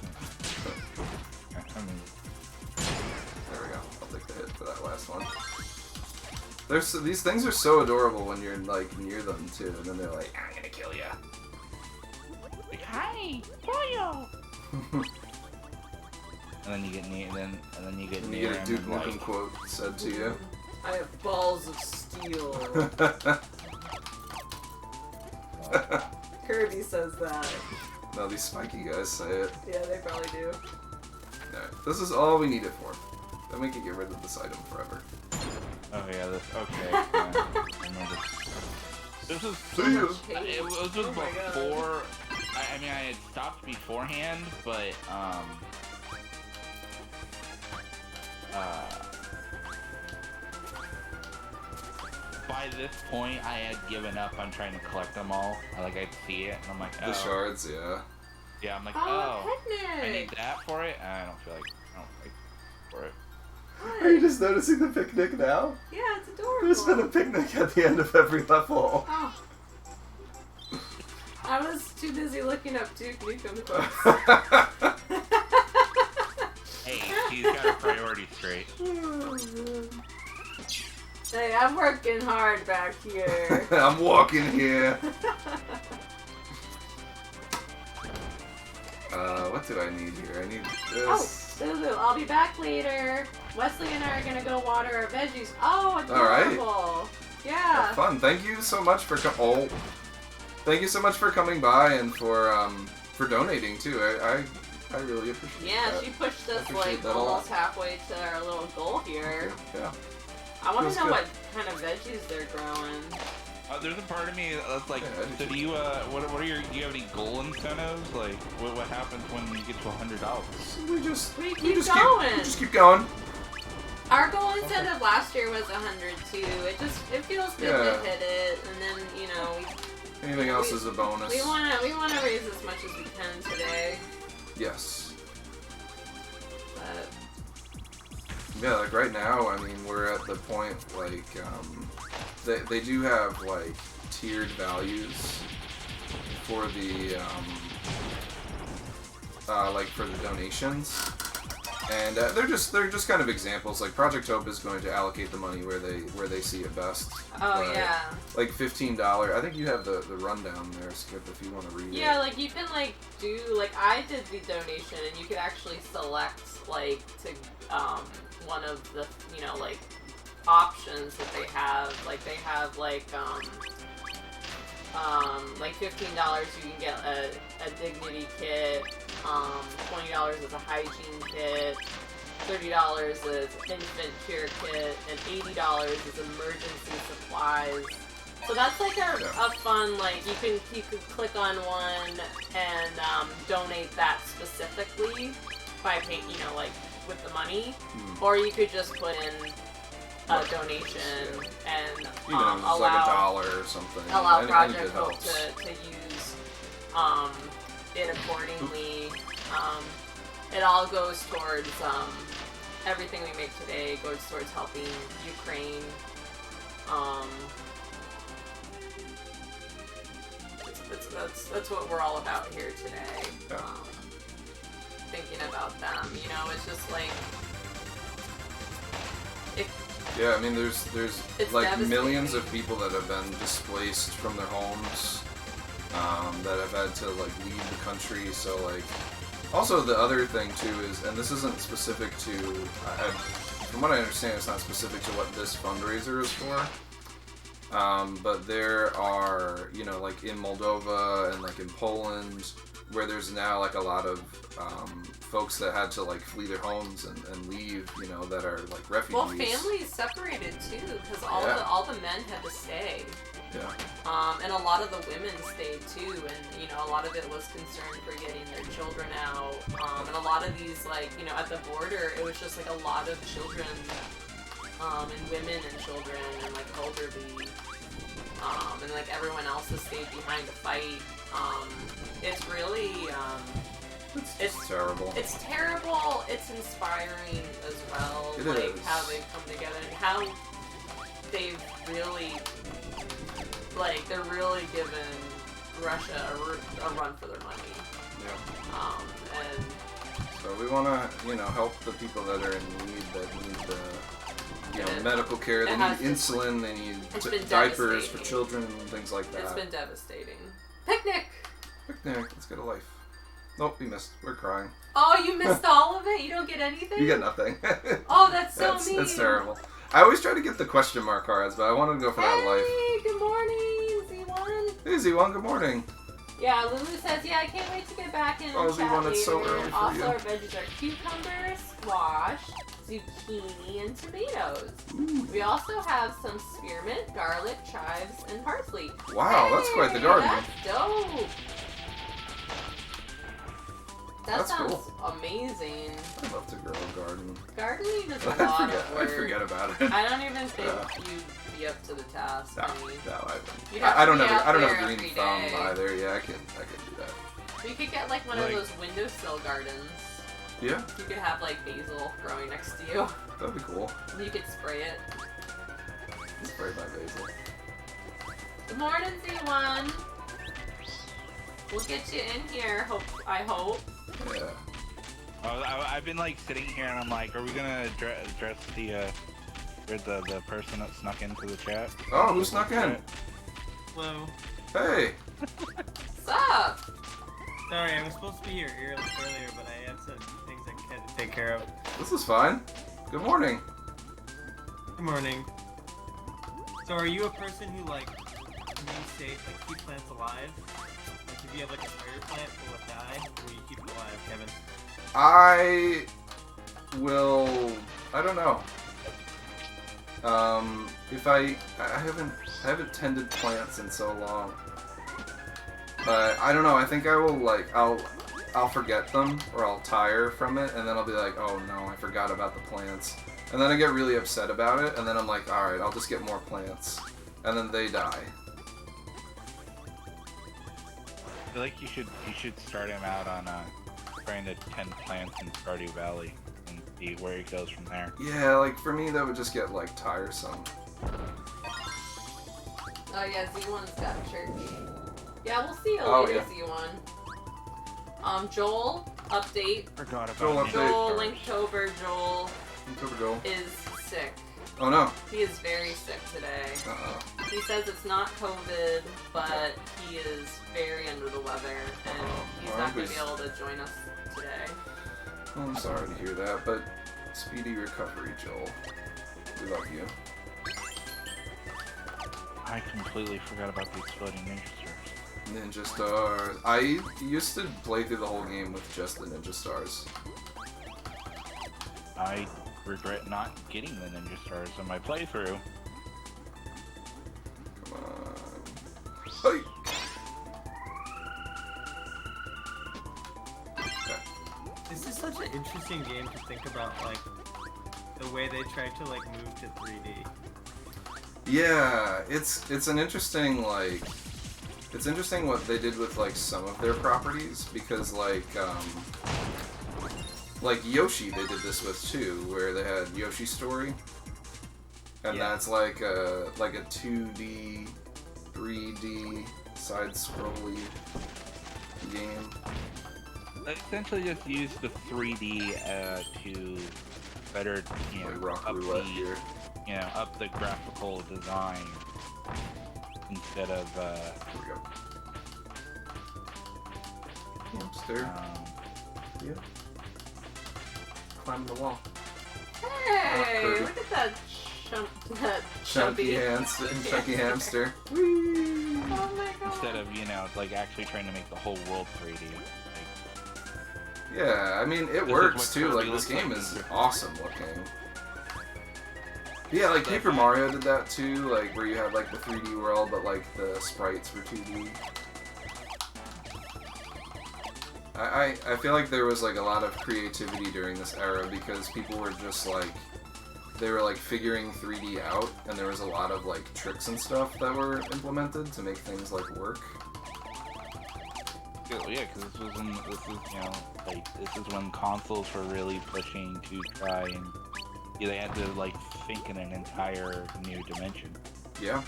I mean, There we go. I'll take the hit for that last one. These things are so adorable when you're like near them too, and then they're like, "I'm gonna kill ya." like, hi, Pollo. And then you get near, and then you get And near you get a him Duke and Nukem like, quote said to you. I have balls of steel. Kirby says that. No, these spiky guys say it. Yeah, they probably do. Alright, this is all we need it for. Then we can get rid of this item forever. oh yeah, this okay. Yeah, I remember. This was See ya. it was Oh my God. before. I mean, I had stopped beforehand, but by this point, I had given up on trying to collect them all. I'd see it, and I'm like, oh. The shards, yeah. Yeah, I'm like, Oh, oh, I need picnic! that for it. And I don't feel like for it. Are you just noticing the picnic now? Yeah, it's adorable. There's been a picnic at the end of every level. Oh. I was too busy looking up Duke Nukem quotes. Hey, she's got her priorities straight. Hey, I'm working hard back here. I'm walking here. What do I need here? I need Oh, this. Lulu, I'll be back later. Wesley and I are gonna go water our veggies. Oh, Alright. adorable. Yeah. Have fun. Thank you so much for thank you so much for coming by and for donating too. I I really appreciate Yeah, that. she pushed us appreciate like that a almost lot. halfway to our little goal here. Yeah. I want Feels to know good. what kind of veggies they're growing. There's a part of me that's like, Yeah, so do you, what are your, do you have any goal incentives? Like, what happens when you get to $100? We just We we just going. we just keep going. Our goal incentive last year was 100 too. It feels good Yeah. to hit it, and then you know Anything else is a bonus. we wanna raise as much as we can today. Yes. But Yeah, like right now, I mean, we're at the point, like, they do have, like, tiered values for the, like, for the donations. And they're just kind of examples. Like, Project Hope is going to allocate the money where they see it best. oh But, yeah. like $15. I think you have the rundown there, Skip, if you want to read it. Yeah, like you can like do like I did the donation, and you could actually select like to one of the like options that they have. Like they have like $15 you can get a dignity kit, $20 is a hygiene kit, $30 is infant care kit, and $80 is emergency supplies. So that's like a fun, like you can click on one and donate that specifically by paying, like with the money, or you could just put in a donation and allow like $1 or something. Allow Anything Project that Hope helps. to use it accordingly. It all goes towards everything we make today goes towards helping Ukraine. That's what we're all about here today. Yeah. Thinking about them, it's just like Yeah, I mean, there's It's like devastating. millions of people that have been displaced from their homes, that have had to like leave the country. So like, also the other thing too is, and this isn't specific to, from what I understand, it's not specific to what this fundraiser is for. But there are, like in Moldova and like in Poland, where there's now like a lot of folks that had to like flee their homes and leave, that are like refugees. well, families separated too, because all the men had to stay. Yeah. And a lot of the women stayed too, and a lot of it was concerned for getting their children out. And a lot of these, like, at the border, it was just like a lot of children, and women and children, and like elderly, and like everyone else has stayed behind to fight. It's really, It's terrible. It's terrible. It's inspiring as well. It like is. how they've come together and how they've really, like, they're really giving Russia a run for their money. Yeah. And So we want to, help the people that are in need, that need the, medical care. They need insulin. They need It's been diapers for devastating. children and things like that. it's been devastating. Picnic! Picnic. Let's get a life. Nope, we missed. We're crying. Oh, you missed all of it? You don't get anything? You get nothing. Oh, that's so mean. That's terrible. I always try to get the question mark cards, but I wanted to go for that life. Hey, good morning, Z1. Hey, Z1, good morning. Yeah, Lulu says, yeah, I can't wait to get back in Oh, and chat Z1, later. it's so early for Also, you. our veggies are cucumber, squash, zucchini, and tomatoes. Ooh. We also have some spearmint, garlic, chives, and parsley. Wow, that's quite the garden. That's dope. That That's sounds cool. amazing. I'd love to grow a garden. Gardening is a lot of work. I'd forget about it. I don't even think Yeah. you'd be up to the task. No, I mean, you'd no, have I to don't be have out I don't there have green every thumb day. either. Yeah, I can do that. You could get like one of those windowsill gardens. Yeah, You could have like basil growing next to you. that'd be cool. You could spray it. Spray my basil. Good morning, Z1. We'll get you in here. I hope. Yeah. I've been like sitting here and I'm like, are we gonna address the person that snuck into the chat? Oh, who snuck in? Hello. Hey. What's up? Sorry, I was supposed to be here earlier, but I had some things I had to take care of. This is fine. Good morning. Good morning. So are you a person who, like, when you say, like, keep plants alive? Like, you if you have like a spider plant, will it die? Or will you keep it alive, Kevin? I will. I don't know. If I haven't tended plants in so long, but I don't know. I think I will I'll forget them or I'll tire from it, and then I'll be like, oh no, I forgot about the plants, and then I get really upset about it, and then I'm like, all right, I'll just get more plants, and then they die. I feel like you should start him out on trying to tend plants in Stardew Valley and see where he goes from there. Yeah, like for me that would just get like tiresome. Oh yeah, Z1's got a turkey. Yeah, we'll see you Oh, later, yeah. Z1. Joel, update. Forgot about Joel, me. update. Joel, Linktober, Joel Go. is sick. Oh no. He is very sick today. Uh-oh. He says it's not COVID, but he is very under the weather, and he's not going to be able to join us today. Well, I'm sorry to hear that, but speedy recovery, Joel. We love you. I completely forgot about the exploding ninja stars. Ninja stars. I used to play through the whole game with just the ninja stars. I regret not getting the ninja stars on my playthrough. Come on. Hey. This is such an interesting game to think about, like, the way they tried to, like, move to 3D. Yeah, it's an interesting, like, it's interesting what they did with, like, some of their properties, because, like Yoshi they did this with, too, where they had Yoshi Story, and Yeah. that's like a 2D, 3D, side-scrolly game. I essentially just use the 3D to better, you know, Like Rock up Roulette the, here. you know, up the graphical design instead of Here we go. Hamster. Yeah. Climb the wall. Hey, Kirby. look at that Chunky chubby hamster. Oh my god. instead of, you know, like actually trying to make the whole world 3D. Like, Yeah, I mean, it This is works what too. Kirby Like, this looks game like is in different- awesome looking. Yeah, like Paper Mario did that too, like where you had like the 3D world, but like the sprites were 2D. I feel like there was like a lot of creativity during this era because people were just like, they were like figuring 3D out, and there was a lot of like tricks and stuff that were implemented to make things like work. yeah, because this is, you know, like, this is when consoles were really pushing to try and, yeah, they had to, like, think in an entire new dimension. Yeah.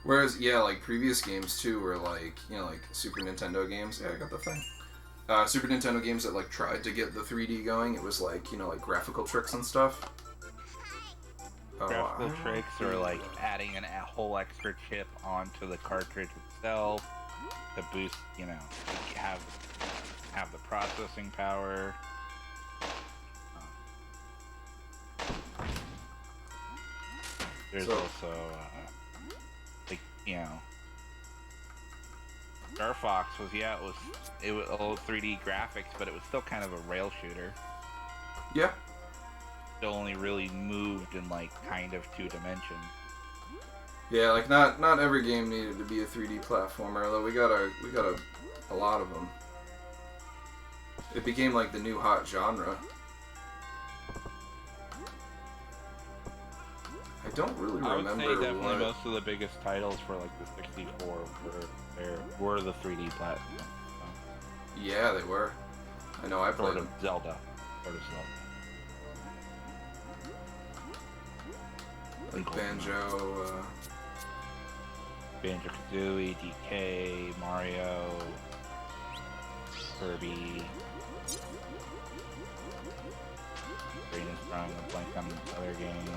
Whereas, yeah, like previous games too were like, you know, like Super Nintendo games. Yeah, I got the thing. Super Nintendo games that like tried to get the 3D going. It was like, you know, like graphical tricks and stuff. Graphical I tricks or, like, adding a whole extra chip onto the cartridge itself to boost, you know, to have the processing power. There's So- also, like, you know, Star Fox was, yeah, it was all 3D graphics, but it was still kind of a rail shooter. Yeah. Still only really moved in, like, kind of 2 dimensions. Yeah, like not every game needed to be a 3D platformer, although we got a lot of them. It became like the new hot genre. I don't really I would remember say definitely what. most of the biggest titles for, like, the 64 were the 3D platforms. Yeah, they were. I know I So, played sort of them. Zelda. Like Banjo. Banjo-Kazooie, DK, Mario, Kirby, Raiden's trying to blank on other games.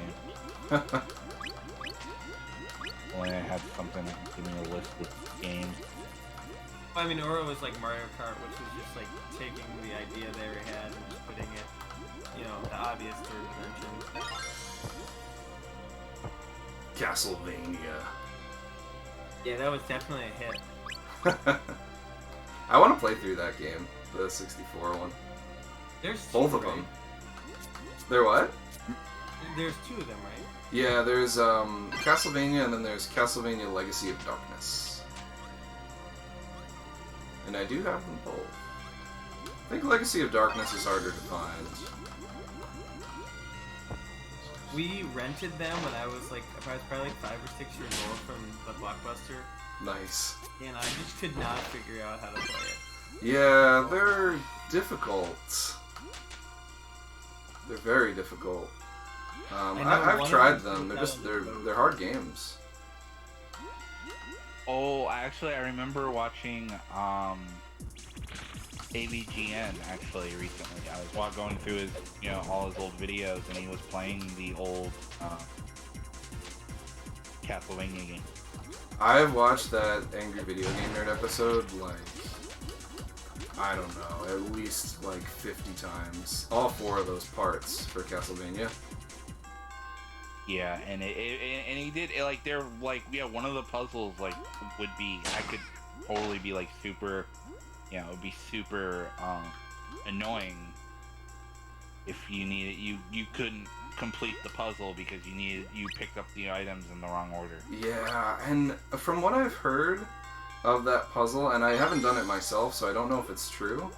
Only I had something that could give me a list of games. I mean, Oro was like Mario Kart, which was just like taking the idea they already had and just putting it, you know, the obvious third dimension. Castlevania. Yeah, that was definitely a hit. I want to play through that game, the 64 one. There's Both two, of them. right? They're what? There's two of them, right? Yeah, there's Castlevania, and then there's Castlevania Legacy of Darkness. And I do have them both. I think Legacy of Darkness is harder to find. We rented them when I was probably like 5 or 6 years old from the Blockbuster, Nice. and I just could not figure out how to play it. Yeah, they're difficult. They're very difficult. I've tried them. They're hard games. Oh, actually, I remember watching AVGN actually recently. I was going through his, all his old videos, and he was playing the old Castlevania game. I've watched that Angry Video Game Nerd episode, I don't know, at least 50 times. All 4 of those parts for Castlevania. Yeah, and and he did they're one of the puzzles would be, I could totally be super, it would be super annoying if you needed you couldn't complete the puzzle because you picked up the items in the wrong order. Yeah, and from what I've heard of that puzzle, and I haven't done it myself, so I don't know if it's true,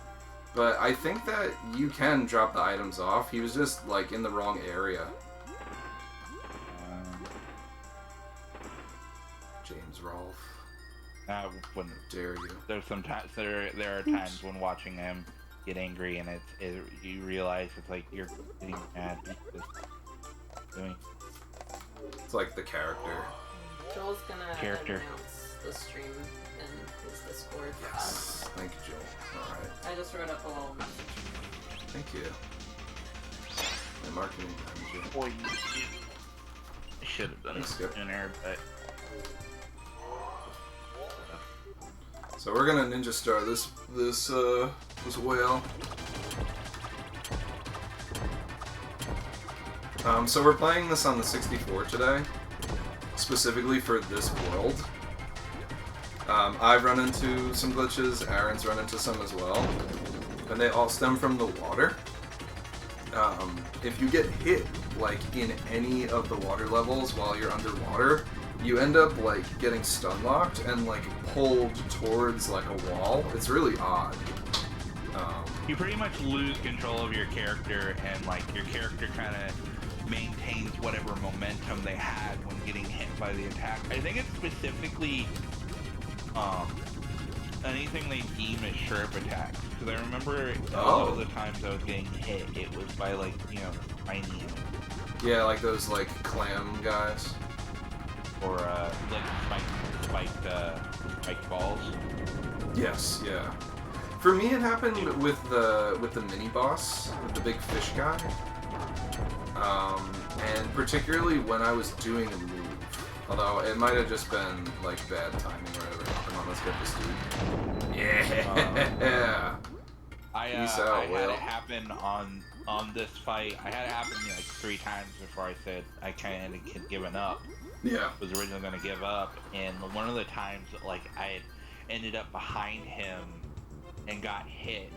but I think that you can drop the items off. He was just in the wrong area. James Rolfe. I wouldn't Dare you? There's sometimes there are times when watching him get angry, and you realize it's you're getting mad. It's like the character. Joel's gonna Character. announce the stream in his Discord for Yes. us. Thank you, Joel. Alright. I just wrote up a little message. Thank you. My marketing manager. Boy, I should have done it sooner, but So we're gonna ninja star this whale. So we're playing this on the 64 today, specifically for this world. I've run into some glitches, Aaron's run into some as well, and they all stem from the water. If you get hit, in any of the water levels while you're underwater, you end up, getting stun locked and, pulled towards, a wall. It's really odd. you pretty much lose control of your character, and, your character kind of maintains whatever momentum they had when getting hit by the attack. I think it's specifically anything they deem as sharp attacks. Because I remember a lot of the times I was getting hit, it was by, tiny... Yeah, those, clam guys. Or, spiked balls. Yes, yeah. For me, it happened with the mini boss, with the big fish guy. And particularly when I was doing a move. Although it might have just been bad timing or whatever. Come on, let's get this dude. Yeah. I had it happen on this fight. I had it happen 3 times before I said I kind of had given up. Yeah. Was originally going to give up, and one of the times I had ended up behind him and got hit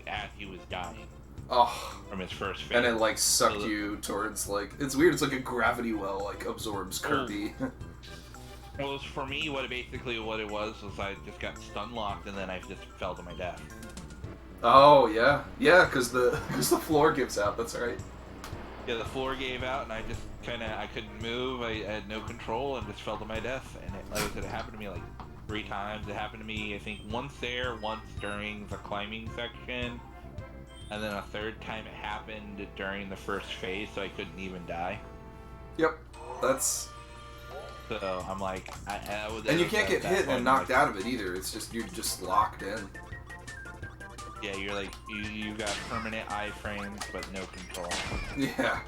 as he was dying. Oh. From his first phase. And it sucked you towards it's weird. It's like a gravity well absorbs Kirby. Well, for me, what it was I just got stun locked, and then I just fell to my death. Oh yeah, yeah, because the floor gives out. That's right. Yeah, the floor gave out, and I just I couldn't move. I had no control, and just fell to my death. And it happened to me 3 times. It happened to me, I think, once during the climbing section, and then a 3rd time it happened during the first phase, so I couldn't even die. Yep, that's. So I'm and you can't get hit and knocked out of it either. It's just you're just locked in. Yeah, you're you got permanent iframes, but no control. Yeah.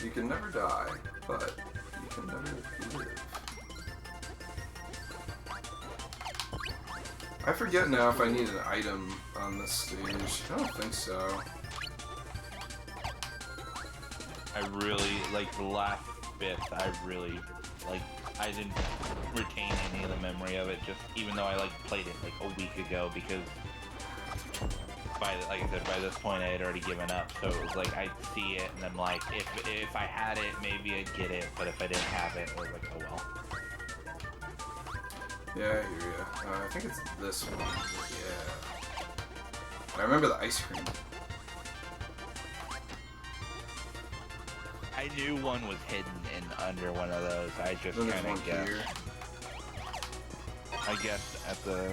You can never die, but you can never live. I forget now if I need an item on this stage. I don't think so. I really, the last 5th, I really, like, I didn't retain any of the memory of it, just even though I, like, played it, like, a week ago, because, like I said, by this point I had already given up, so it was like, I'd see it, and I'm like, if I had it, maybe I'd get it, but if I didn't have it, I was like, oh well. Yeah, I hear ya. I think it's this one. Yeah. I remember the ice cream. I knew one was hidden in under one of those. I just Then there's kind one of guessed. here. I guessed at the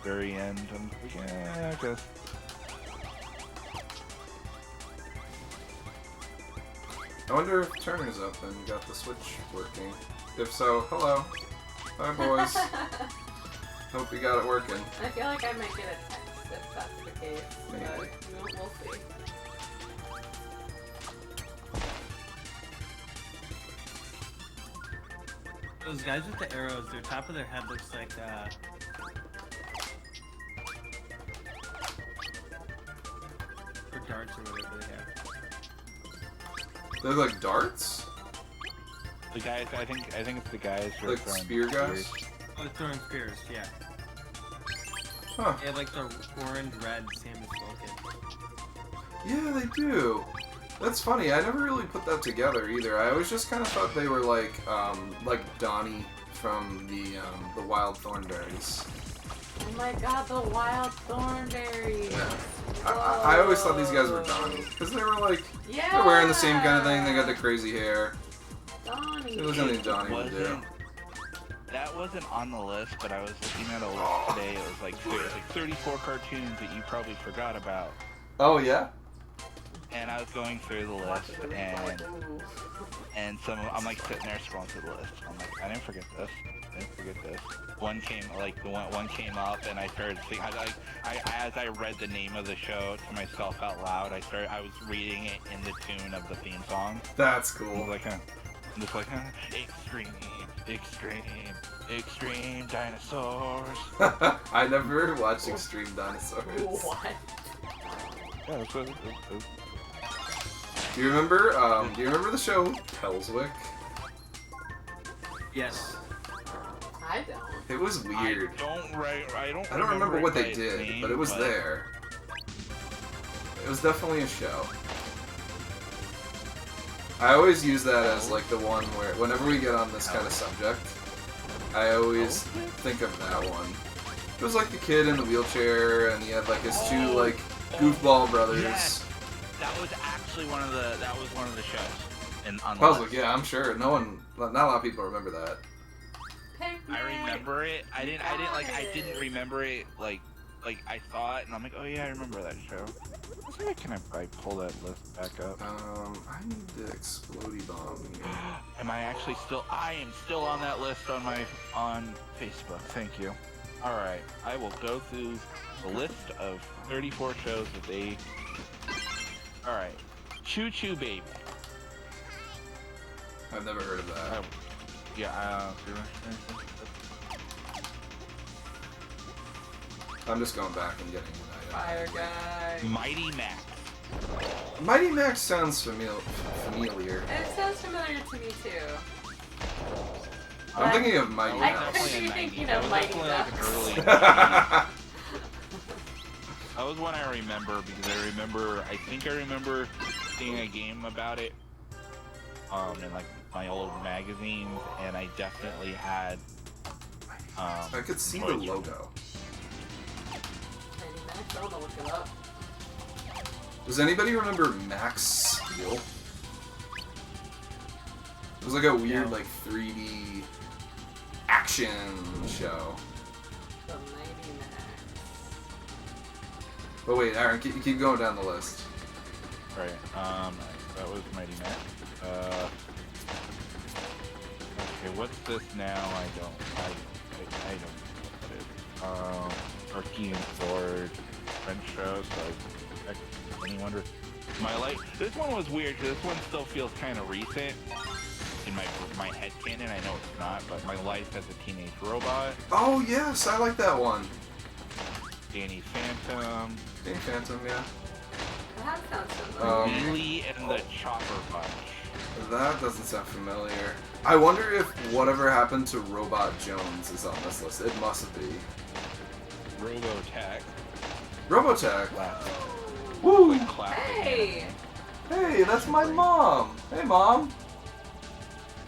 very end. I'm like, yeah, I guess. I wonder if Turner's up and got the Switch working. If so, hello. Hi, boys. Hope you got it working. I feel like I might get a text if that's the case. Maybe. But we'll see. Those guys with the arrows, their top of their head looks like or darts or whatever they have. They're like darts? The guys, I think it's the guys who are Like throwing spear guys? spears. Oh, they're throwing spears, yeah. Huh. They have like the orange, red, same as Vulcan. Yeah, they do. That's funny. I never really put that together either. I always just kind of thought they were like Donnie from the Wild Thornberries. Oh my god, the wild thornberries. Yeah. I always thought these guys were Donnie because they were like Yeah. they're wearing the same kind of thing. They got the crazy hair. Donnie. It was something Donnie would do. That wasn't on the list, but I was looking at a list Oh. today. It was like 34 cartoons that you probably forgot about. Oh yeah. And I was going through the list, and I'm like sitting there scrolling through the list. I'm like, I didn't forget this. I didn't forget this. One came one came up, and I started singing. As I read the name of the show to myself out loud, I was reading it in the tune of the theme song. That's I cool. was like, I'm just like, extreme dinosaurs. I never watched Extreme Dinosaurs. What? Yeah, that's what. Do you remember? Do you remember the show Pelswick? Yes. I don't. It was weird. I don't remember what it they by did, its name, but it was there. It was definitely a show. I always use that as like the one where, whenever we get on this kind of subject, I always think of that one. It was like the kid in the wheelchair, and he had like his two like goofball brothers. Yes. That was actually one of the shows. On the Pelswick, list. yeah, I'm sure. Not a lot of people remember that. I remember it. I didn't remember it like I thought, and I'm like, oh yeah, I remember that show. Can I pull that list back up? I need the explodey bomb here. Am I actually still? I am still on that list on Facebook. Thank you. All right, I will go through the list of 34 shows that they. All right, Choo Choo Baby. I've never heard of that. I'm just going back and getting an Fire guy. Mighty Max. Mighty Max sounds familiar. It sounds familiar to me too. I'm thinking of Mighty I Mouse. could be thinking of Mighty Max. That was one I remember because I think I remember seeing a game about it in like my old magazines, and I definitely had I could see the logo. Mighty Max, I'm gonna look it up. Does anybody remember Max Steel? It was like a weird, like 3D action show. The Mighty Max. But wait, Aaron, keep going down the list. right. That was Mighty Max. Okay, what's this now? I don't know what it is. Archie and Sword, French show, so any wonder. My life. This one was weird because this one still feels kind of recent in my head canon. I know it's not, but my life as a teenage robot. Oh yes, I like that one. Danny Phantom. Danny Phantom, yeah. That sounds familiar. Lily and the Chopper Punch. That doesn't sound familiar. I wonder if whatever happened to Robot Jones is on this list. It must be. Robotech. Robotech. Classic. Woo! Like classic. Hey! Hey, that's my mom. Hey, Mom.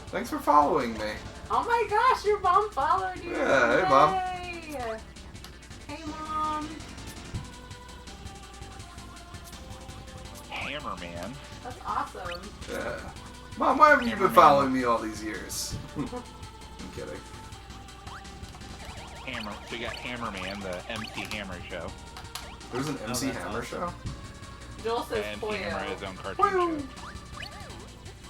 Thanks for following me. Oh my gosh, your mom followed you! Yeah, hey, Mom. Yay. Hey, Mom! Hammerman. That's awesome. Yeah. Mom, why haven't you been Hammerman. following me all these years? I'm kidding. Hammer. So you got Hammerman, the MC Hammer show. There's an MC that's Hammer awesome. show? Joel says And MC Hammer has Poyo. his own cartoon show.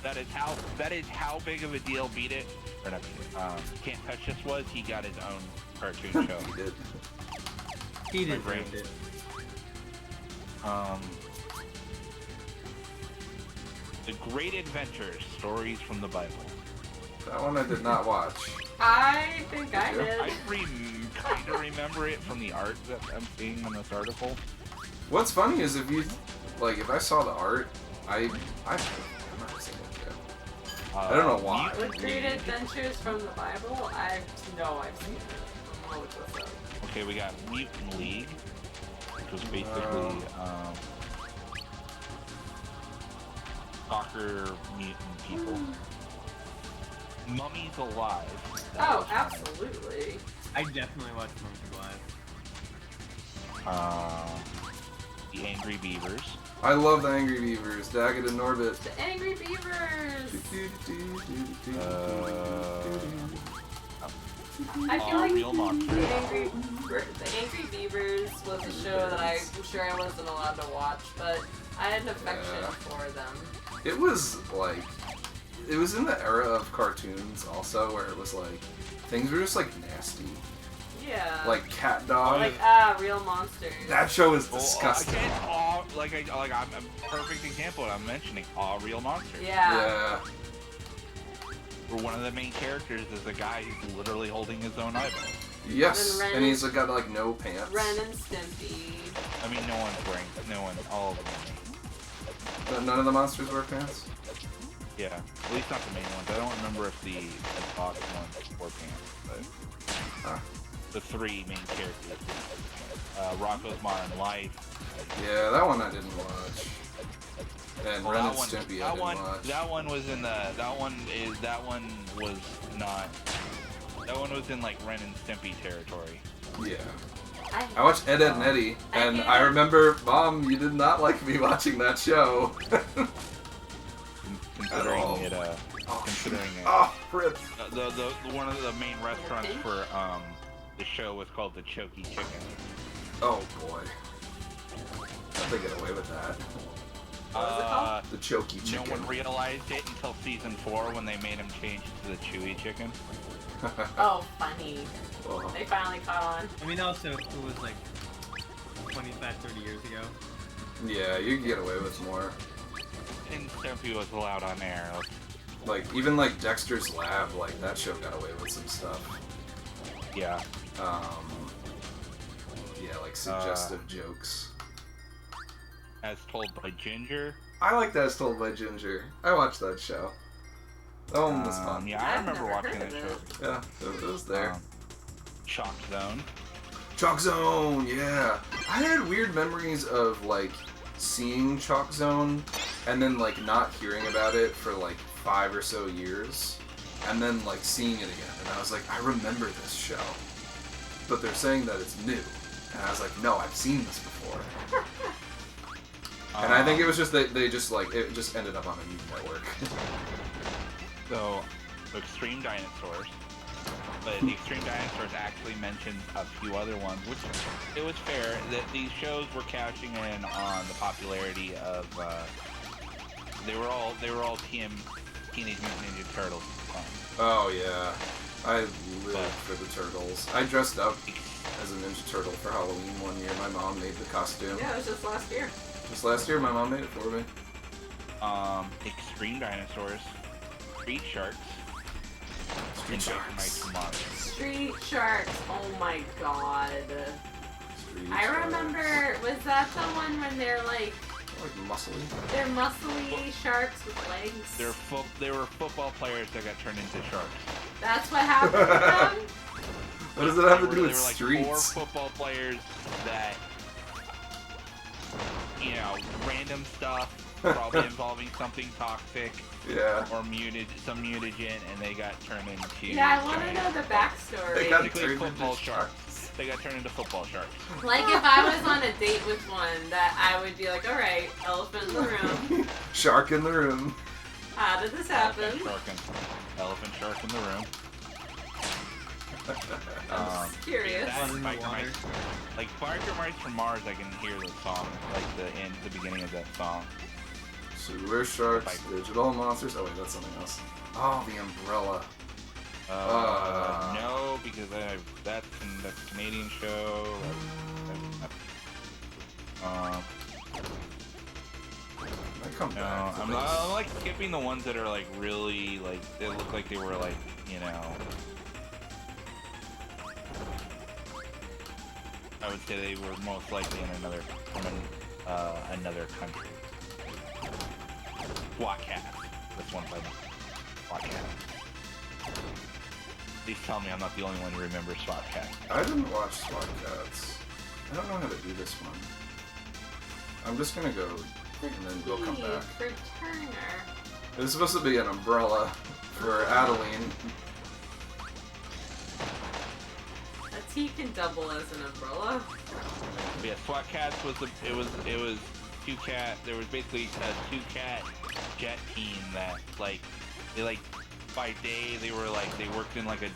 That is how big of a deal Beat It, or not Beat It, Can't Touch This was. He got his own cartoon show. He did. He Like deserved Ray. it. The Great Adventures, Stories from the Bible. That one I did not watch. I think I Did you? did. I kind of remember it from the art that I'm seeing in this article. What's funny is if you, like, if I saw the art, I'm not seen it yet. I don't know why. The Great Adventures from the Bible? I've seen it. I don't know what this is. Okay, we got Mutant League, which was basically soccer mutant people. Mummies Alive. That Oh, was one. absolutely. I definitely watched Monkey Live. The Angry Beavers. I love the Angry Beavers, Daggett and Norbit. The Angry Beavers! I feel like Real Monsters. the Angry Beavers was a show that I'm sure I wasn't allowed to watch, but I had an affection Yeah. for them. It was like, it was in the era of cartoons also where it was like, things were just like nasty. Yeah. Like Cat Dog. Real monsters. That show is Well, disgusting. again, I'm a perfect example of what I'm mentioning. All Real Monsters. Yeah. Yeah. Where one of the main characters is a guy who's literally holding his own eyeball. Yes. And Ren And he's got like no pants. Ren and Stimpy. I mean, all of them. None of the monsters wear pants? Yeah, at least not the main ones. I don't remember if the boss ones wore pants, but the three main characters. Rocco's Modern Life. Yeah, that one I didn't watch. And Well, Ren that and one, Stimpy I that didn't one, watch. that one was in the. That one was in like Ren and Stimpy territory. Yeah. I watched Ed, Ed and Eddie, and I remember, Mom, you did not like me watching that show. Considering all. it, Oh, considering it. Oh, rip. The one of the main restaurants for the show was called the Choky Chicken. Oh, boy. How'd they get away with that? What was it called? The Choky No Chicken. one realized it until season 4 when they made him change it to the Chewy Chicken. Oh, funny. Oh. They finally caught on. I mean, also, it was like 25, 30 years ago. Yeah, you can get away with more. And Stimpy was allowed on air. Like, even like Dexter's Lab, like, that show got away with some stuff. Yeah. Yeah, like suggestive jokes. As told by Ginger. I like that as told by Ginger. I watched that show. That one was fun. Yeah, I I've remember never watching heard that of show. Yeah, it was there. Chalk Zone. Chalk Zone, yeah. I had weird memories of like seeing Chalk Zone and then like not hearing about it for like 5 or so years, and then like seeing it again, and I was like, I remember this show, but they're saying that it's new, and I was like, no, I've seen this before. And I think it was just that they just like it just ended up on a new network. So, Extreme Dinosaurs. But the Extreme Dinosaurs actually mentions a few other ones, which it was fair that these shows were cashing in on the popularity of. They were all Teenage Mutant Ninja Turtles. Oh yeah, I lived for the turtles. I dressed up as a Ninja Turtle for Halloween one year. My mom made the costume. Yeah, it was just last year. Just last year, my mom made it for me. Extreme Dinosaurs, Street Sharks, Street and Sharks. Dynamite Monsters. Street Sharks. Oh my god. Street I Sharks. remember, was that the one when they're like, Like muscly. They're muscly sharks with legs. They were football players that got turned into sharks. That's what happened to them? What does it have to do with They were like streets? 4 football players that, you know, random stuff, probably involving something toxic Yeah. or some mutagen, and they got turned into. Yeah, I want to giant- know the backstory. They got basically turned football into sharks. sharks. They got turned into football sharks. Like if I was on a date with one, that I would be like, all right, elephant in the room. Shark in the room. How did this happen? Elephant shark in the room. I'm just curious. That's Fun in the Biker water. Mice. Like Biker Mice from Mars, I can hear the song, like the beginning of that song. Sewer sharks, digital monsters. Oh wait, that's something else. Oh, the umbrella. No, because that's a Canadian show. I come No, back to I'm like skipping the ones that are like really like they look like they were like, you know. I would say they were most likely in another country. SWAT Cat. That's one by SWAT Cat. Please tell me I'm not the only one who remembers SWAT Cat. I didn't watch SWAT Cats. I don't know how to do this one. I'm just gonna go and then we'll come back. For Turner. It's supposed to be an umbrella for Adeline. A T can double as an umbrella. But yeah, SWAT Cats was it was 2 cat. There was basically a 2 cat jet team that like they like by day they were like they worked in like a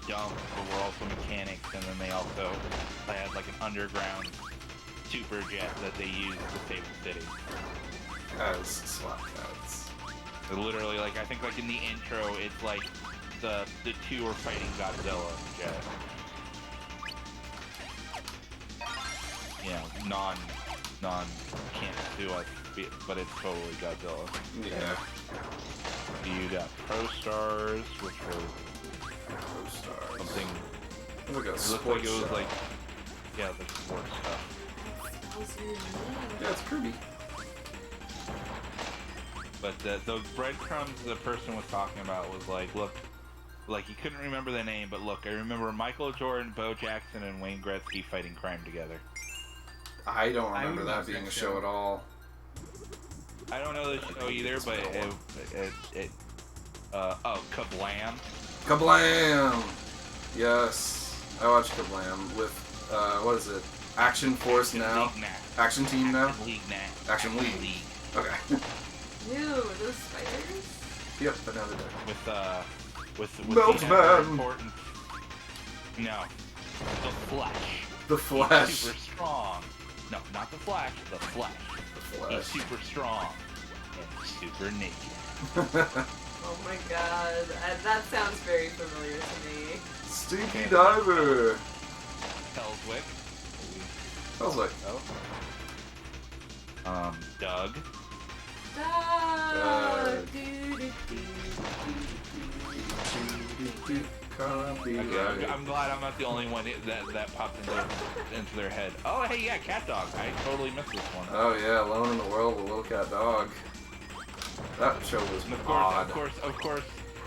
dump but were also mechanics, and then they had like an underground super jet that they used to save the city. As SWAT Cats. They're literally like I think like in the intro it's like the 2 are fighting Godzilla jet. You know, non can't sue us, but it's totally Godzilla. Yeah. You got Pro Stars, which were Pro Stars. something. It looked like a It looked like sports it was show. like, yeah, the sports stuff. Yeah, it's Kirby. But the breadcrumbs the person was talking about was like, look, like he couldn't remember the name, but look, I remember Michael Jordan, Bo Jackson, and Wayne Gretzky fighting crime together. I don't I remember that watched being that a show show. at all. I don't know the show either, but Kablam. Kablam! Yes. I watched Kablam with, what is it? Action Force Now? League Action Team Now? Action League now. Action League. Okay. Ew, those spiders? Yep, another day. With Meltman. the ever important. No, the Flash. The He's Flash. super strong. No, not the Flash. The Flash. The He's Flash. super strong and super naked. Oh my god, that sounds very familiar to me. Stinky Diver. Hellswick. I was like, Oh. Doug. Copy. Okay, I'm glad I'm not the only one that popped into their head. Oh, hey, yeah, Cat Dog. I totally missed this one. Oh yeah, Alone in the World with Little Cat Dog. That show was And odd. of course, I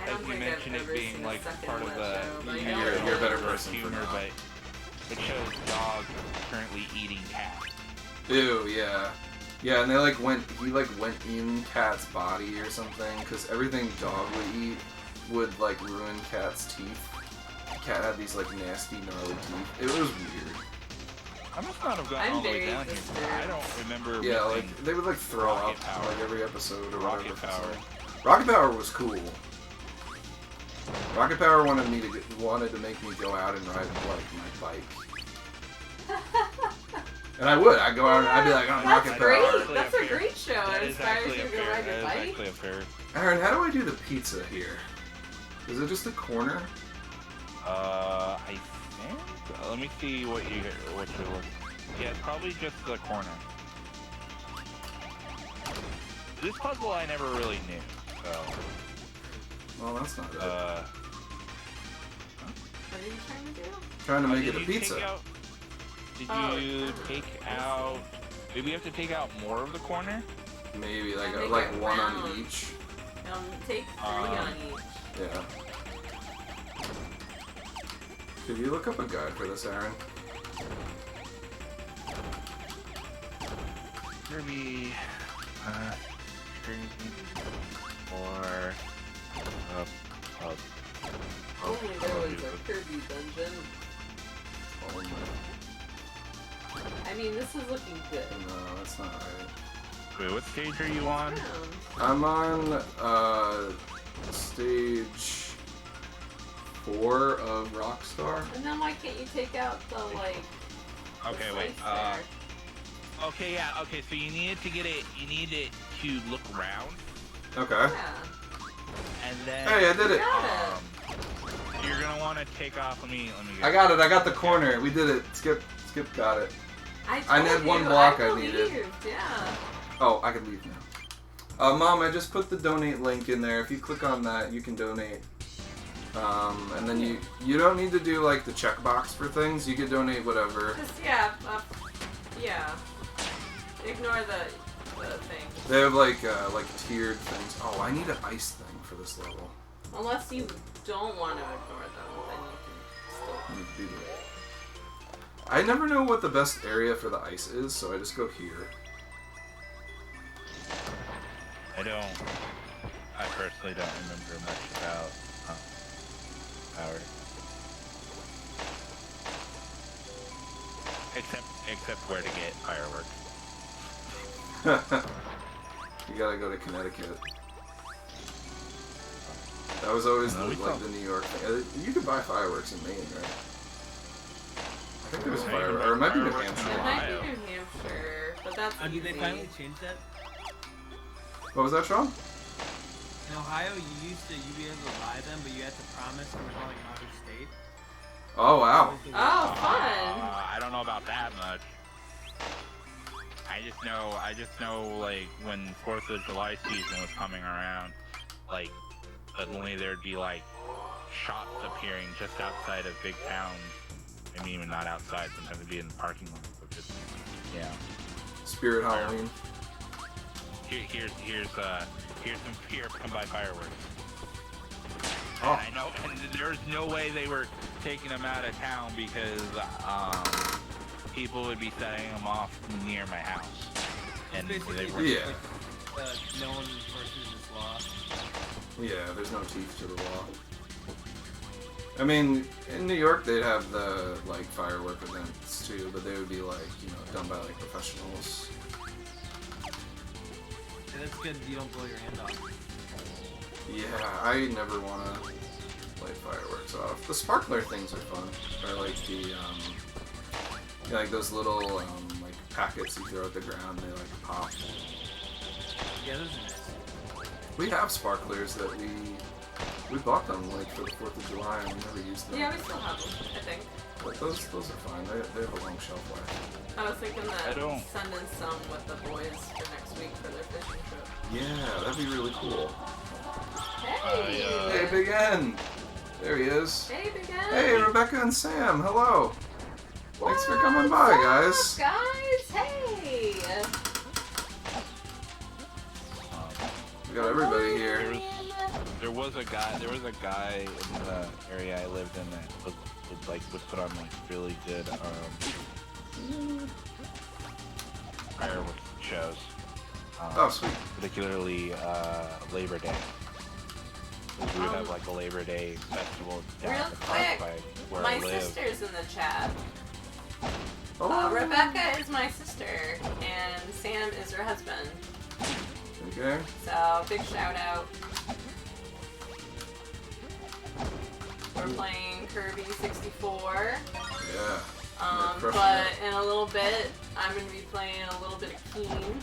don't as you think mentioned, I've it ever being seen a like second part of of that the show, but I You're- know you're it a better is. person for humor, now. but it shows Dog currently eating cat. Ew, yeah. Yeah, and he went in Cat's body or something, because everything Dog would eat would like ruin Cat's teeth. Cat had these like nasty, gnarly teeth. It was weird. I must not have gotten I'm all the way very down here. disturbed. I don't remember. Yeah, missing like they would like throw Rocket up Power. like every episode or Rocket whatever. Power. Rocket Power was cool. Rocket Power wanted to make me go out and ride my bike. And I would. I'd go out and I'd be like, I'm That's Rocket great. Power. That's a great show. That It is inspires actually you a to go fair. ride your That is bike. actually a fair. Aaron, how do I do the pizza here? Is it just a corner? I think. Let me see what you're looking. Yeah, it's probably just the corner. This puzzle I never really knew. So, Well, that's not it. What are you trying to do? Trying to make did it a you take pizza. out- Did Oh, you yeah. take out Maybe we have to take out more of the corner? Maybe like And make like it one on round. each. Take 3 on each. Yeah. Could you look up a guide for this, Aaron? Kirby, or Only there was a Kirby dungeon. Oh my. I mean, this is looking good. No, that's not right. wait, what stage are you on? I'm on stage 4 of Rockstar. And then why can't you take out the, like, Okay, the wait. slice Okay, yeah. Okay, so you needed to get it. You need it to look round, Okay. there? Yeah. and then Hey, I did it. Got you're gonna want to take off. Let me. I got it. I got the corner. We did it. Skip got it. I told need one you, block I believed, needed. Yeah. Oh, I can leave now. Mom, I just put the donate link in there. If you click on that, you can donate. And then you don't need to do like the checkbox for things. You can donate whatever. Just, yeah. Yeah. Ignore the thing. They have like tiered things. Oh, I need an ice thing for this level. Unless you don't want to ignore them, then you can still. Let me do that. I never know what the best area for the ice is, so I just go here. I personally don't remember much about power. Except where to get fireworks. You gotta go to Connecticut. That was always No, we the thought- New York thing. You could buy fireworks in Maine, right? I think there was Yeah, fireworks, or it might be New fireworks in Hampshire. It might Ohio. be New Hampshire, but that's Did easy. they finally change that? What was that, Sean? In Ohio, you'd be able to buy them, but you had to promise you were going out of state. Oh wow. Oh, fun! I don't know about that much. I just know like when 4th of July season was coming around, like suddenly there'd be like shops appearing just outside of big towns. I mean, even not outside. Sometimes it'd be in the parking lot. But just, yeah. Spirit Halloween. Here's come buy fireworks. Oh. And I know, and there's no way they were taking them out of town because people would be setting them off near my house, and they Basically, were. Yeah. like, no one versus this law. Yeah, there's no teeth to the law. I mean, in New York they'd have the like firework events too, but they would be like, done by like professionals. And that's good. You don't blow your hand off. Yeah, I never want to light fireworks off. The sparkler things are fun. Or like the like those little like packets you throw at the ground. They like pop. Yeah, those are nice. We have sparklers that we bought them like for the 4th of July and we never used them. Yeah, we still have them, I think. But those are fine. They have a long shelf life. I was thinking that I don't- send in some with the boys for next week for their fishing trip. Yeah, that'd be really cool. Hey! Hey, Big N! There he is. Hey, Big Ed! Hey, Rebecca and Sam. Hello. Thanks for coming by, What's guys. up, guys? Hey! We got everybody here. There was a guy in the area I lived in that would put on like really good fireworks shows. Oh, sweet. Particularly Labor Day. We would have like a Labor Day festival down Real at the park quick, by where my I live. sister's in the chat. Oh. Rebecca is my sister, and Sam is her husband. Okay. So, big shout out. We're playing Kirby 64. Yeah. Crushing But it. in a little bit, I'm going to be playing a little bit of Keen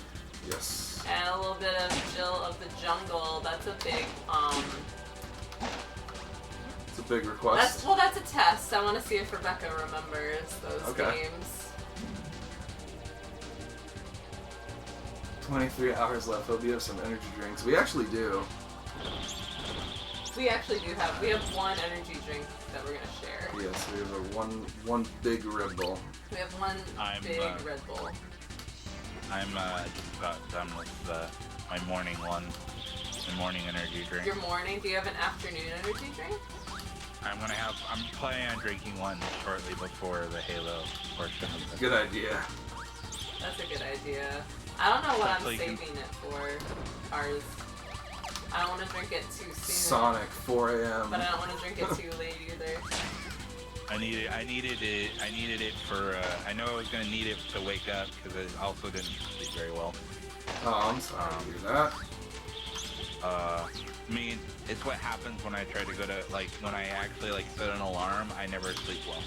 Yes. and a little bit of Jill of the Jungle. That's a big, It's a big request. that's a test. I want to see if Rebecca remembers those Okay. games. 23 hours left. Hope you have some energy drinks. We actually do. We actually do have. We have one energy drink that we're gonna share. Yes, we have one big Red Bull. We have one I'm, big Red Bull. I'm just got done with my morning one, the morning energy drink. Your morning? Do you have an afternoon energy drink? I'm planning on drinking one shortly before the Halo portion of this. Good idea. That's a good idea. I don't know what I'm Hopefully you saving it for. Ours. I don't want to drink it too soon. Sonic 4 a.m. But I don't want to drink it too late either. I needed it for, I know I was going to need it to wake up, because I also didn't sleep very well. Oh, I'm sorry to hear that. I mean, it's what happens when I try to go to, like, when I actually, like, set an alarm, I never sleep well.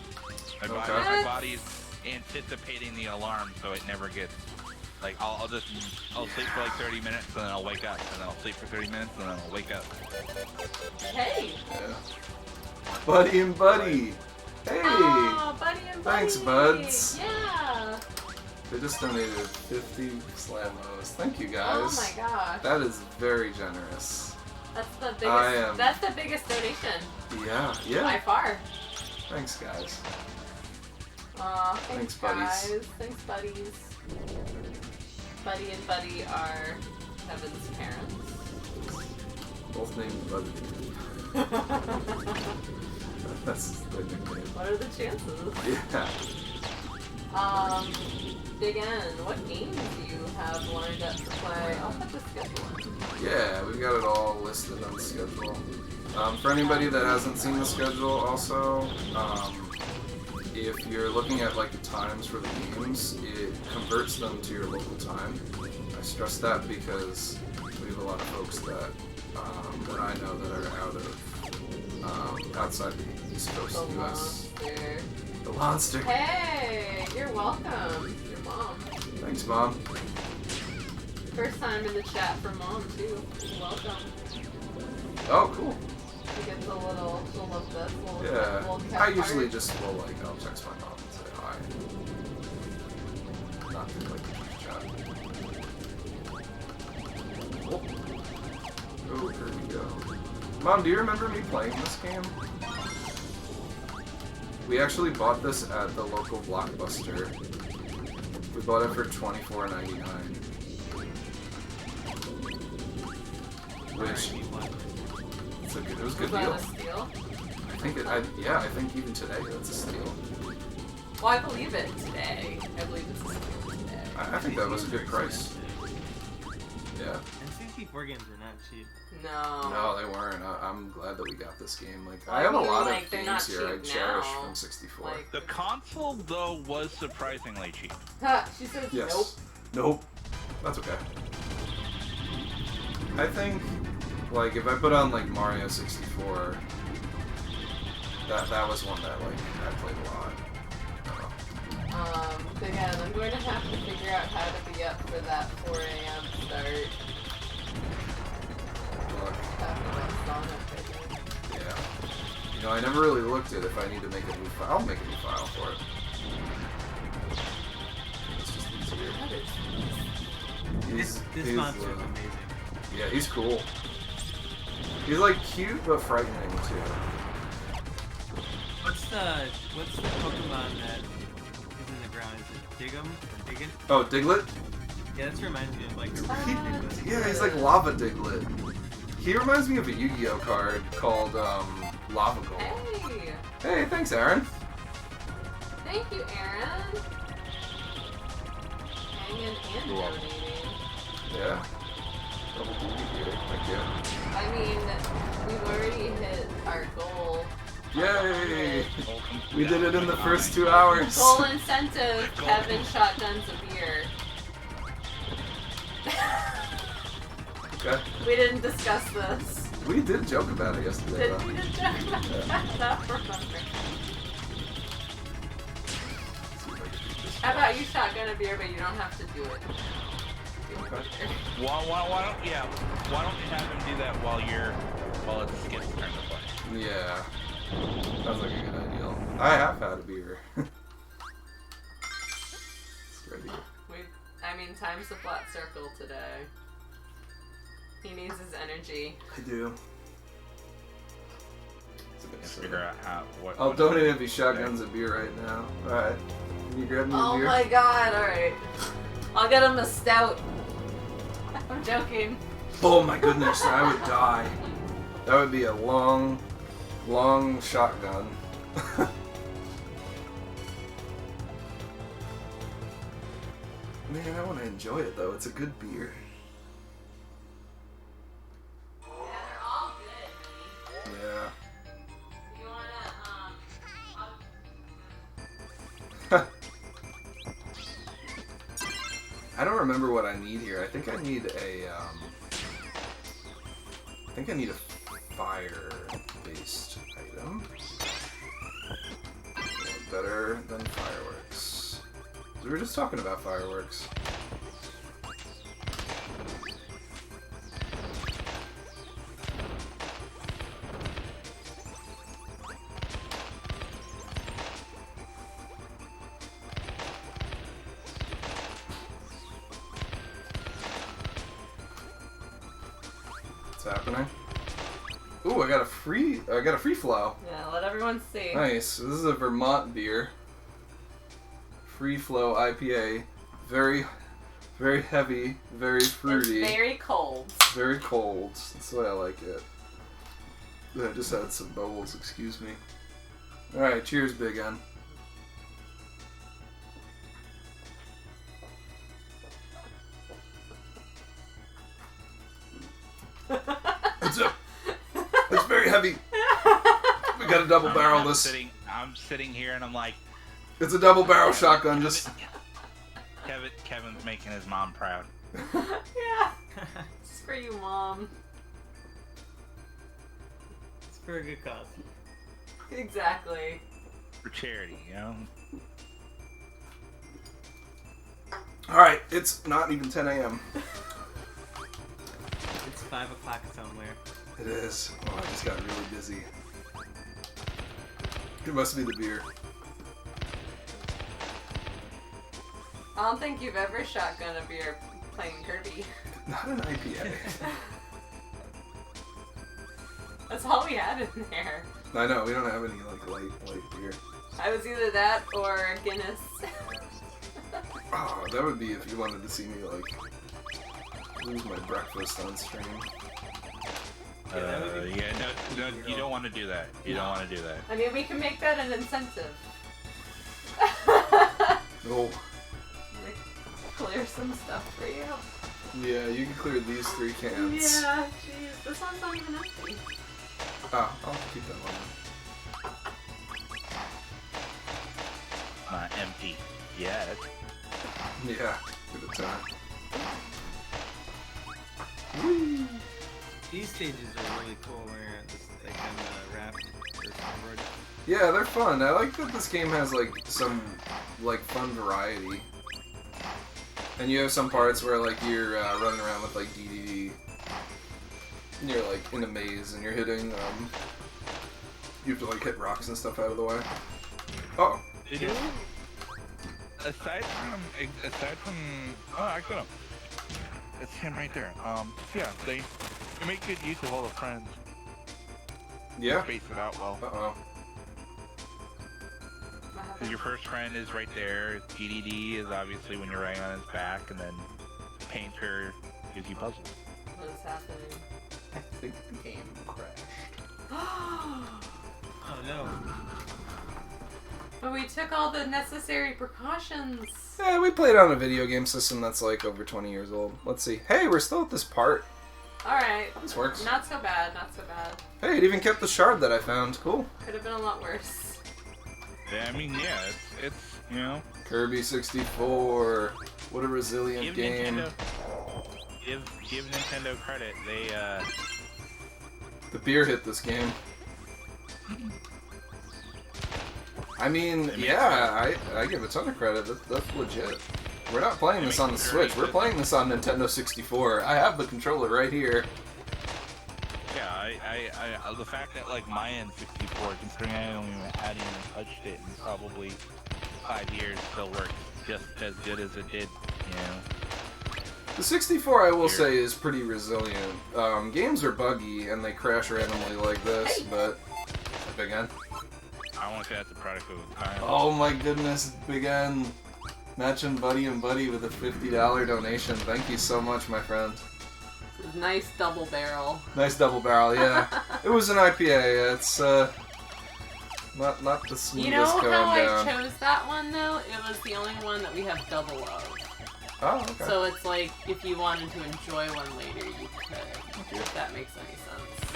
My body's anticipating the alarm, so it never gets, like, I'll sleep for, like, 30 minutes, and then I'll wake up, and then I'll sleep for 30 minutes, and then I'll wake up. Hey! Yeah. Buddy and Buddy! Hey! Oh, Buddy and Buddy! Thanks, buds! Yeah! They just donated 50 Slamos. Thank you, guys. Oh my gosh. That is very generous. That's the biggest, that's the biggest donation. Yeah, By yeah. far. Thanks, guys. Aw, thanks buddies. guys. Thanks, buddies. Buddy and Buddy are Kevin's parents. Both named Buddy. That's the nickname. What are the chances? Yeah. Big N, what games do you have lined up to play? I'll put the schedule in. Yeah, we've got it all listed on the schedule. For anybody that hasn't seen the schedule also, if you're looking at like the times for the games, it converts them to your local time. I stress that because we have a lot of folks that that I know that are out of outside the East Coast The US. monster. The monster. Hey, you're welcome. Your mom. Thanks, Mom. First time in the chat for Mom too. Welcome. Oh, cool. She gets a little, she'll love this. Yeah. Little cat I usually heart. just will like I'll text my mom and say hi. Not to like chat. Oh, here we go. Mom, do you remember me playing this game? We actually bought this at the local Blockbuster. We bought it for $24.99. Which it was a good Was that deal. a steal? I think I think even today that's a steal. Well, I believe it today. I believe it's a steal today. I think that was a good price. Yeah. And 64 games are not cheap. No. No, they weren't. I'm glad that we got this game. Like, Well, I have a I mean, lot like, of they're games not here I cheap cherish now. from 64. Like, The console, though, was surprisingly cheap. she says Yes. nope. Nope. That's okay. I think, like, if I put on, like, Mario 64, that was one that, like, I played a lot. Again, I'm going to have to figure out how to be up for that 4 a.m. start. Look, After that Sonic, I think. yeah. You know, I never really looked at if I need to make a new file. I'll make a new file for it. It's just easier. That is This monster is amazing. Yeah, he's cool. He's like cute but frightening too. What's the Pokemon that is in the ground? Is it Dig'em or Diggin? Oh, Diglett? Yeah, this reminds me of like a red Diglett. Yeah, he's like Lava Diglett. He reminds me of a Yu-Gi-Oh card called Lava Gold. Hey! Hey, thanks, Aaron. Thank you, Aaron. Hanging and You're welcome. donating. Yeah. Double D here. Thank you. I mean, we've already hit our goal. Yay! We did it in the first 2 hours. Goal incentive, Kevin shotguns a beer. Okay. We didn't discuss this. We did joke about it yesterday, Did we though. just joke about that? I don't remember. How about you shotgun a beer, but you don't have to do it? Why don't you have him do that while it's Skip's turn to play? Yeah. Sounds like a good idea. I have had a beer. It's ready. I mean, time's a flat circle today. He needs his energy. I do. Let's figure out what. I'll donate if he shotguns a beer right now. Alright. Can you grab me a Oh beer? my god, alright. I'll get him a stout. I'm joking. Oh my goodness, I would die. That would be a long, long shotgun. Man, I want to enjoy it though. It's a good beer. Yeah, they're all good. Yeah. You wanna, I don't remember what I need here. I think I need a, fire-based item. Better than fireworks. We were just talking about fireworks. What's happening? Ooh, I got a free flow. yeah, let everyone see. Nice. This is a Vermont beer. Free flow IPA. Very, very heavy, very fruity. It's very cold. Very cold. That's the way I like it. I just had some bubbles, excuse me. Alright, cheers, Big N. It's very heavy. We gotta double barrel this. I'm sitting here and I'm like, It's a double barrel shotgun, just... Kevin's making his mom proud. Yeah. It's for you, Mom. It's for a good cause. Exactly. For charity, you know? Alright, it's not even 10 a.m. It's 5 o'clock somewhere. It is. Oh, I just got really busy. It must be the beer. I don't think you've ever shotgun a beer playing Kirby. Not an IPA. That's all we had in there. I know, we don't have any like light beer. I was either that or Guinness. Oh, that would be if you wanted to see me like lose my breakfast on stream. Yeah, no, you don't want to do that. You don't want to do that. I mean, we can make that an incentive. Oh. Clear some stuff for you. Yeah, you can clear these 3 cans. Yeah, jeez, this one's not even empty. Oh, I'll keep that one. Empty. Yes. Yeah, give it time. These stages are really cool where you're at this like on the raft or snowboard. Yeah, they're fun. I like that this game has like some like fun variety. And you have some parts where like you're running around with like DDD. And you're like in a maze and you're hitting you have to like hit rocks and stuff out of the way. Oh. It is. Aside from oh, I got him. It's him right there. Yeah, they make good use of all the friends. Yeah. Space it out well. Uh-oh. Because your first friend is right there. DDD is obviously when you're riding on his back, and then Painter gives you puzzles. What is happening? I think the game crashed. Oh no. But we took all the necessary precautions. Yeah, we played on a video game system that's like over 20 years old. Let's see. Hey, we're still at this part. Alright. This works. Not so bad, not so bad. Hey, it even kept the shard that I found. Cool. Could have been a lot worse. Yeah, I mean, yeah, it's you know. Kirby 64. What a resilient game. Give Nintendo credit. They The beer hit this game. I mean, yeah, I give a ton of credit. That's legit. We're not playing this on the Switch. We're playing this on Nintendo 64. I have the controller right here. Yeah, I the fact that like my N64, considering I hadn't even touched it in probably 5 years, still works just as good as it did, you know. The 64, I will say, is pretty resilient. Games are buggy and they crash randomly like this, but Big N. I want to say that's a product of the time. Oh my goodness, Big N. Matching Buddy and Buddy with a $50 donation. Thank you so much, my friend. Nice double barrel. Nice double barrel, yeah. It was an IPA. It's not the smoothest You know going how down. I chose that one though? It was the only one that we have double of. Oh, okay. So it's like if you wanted to enjoy one later, you could. Thank you. If that makes any sense.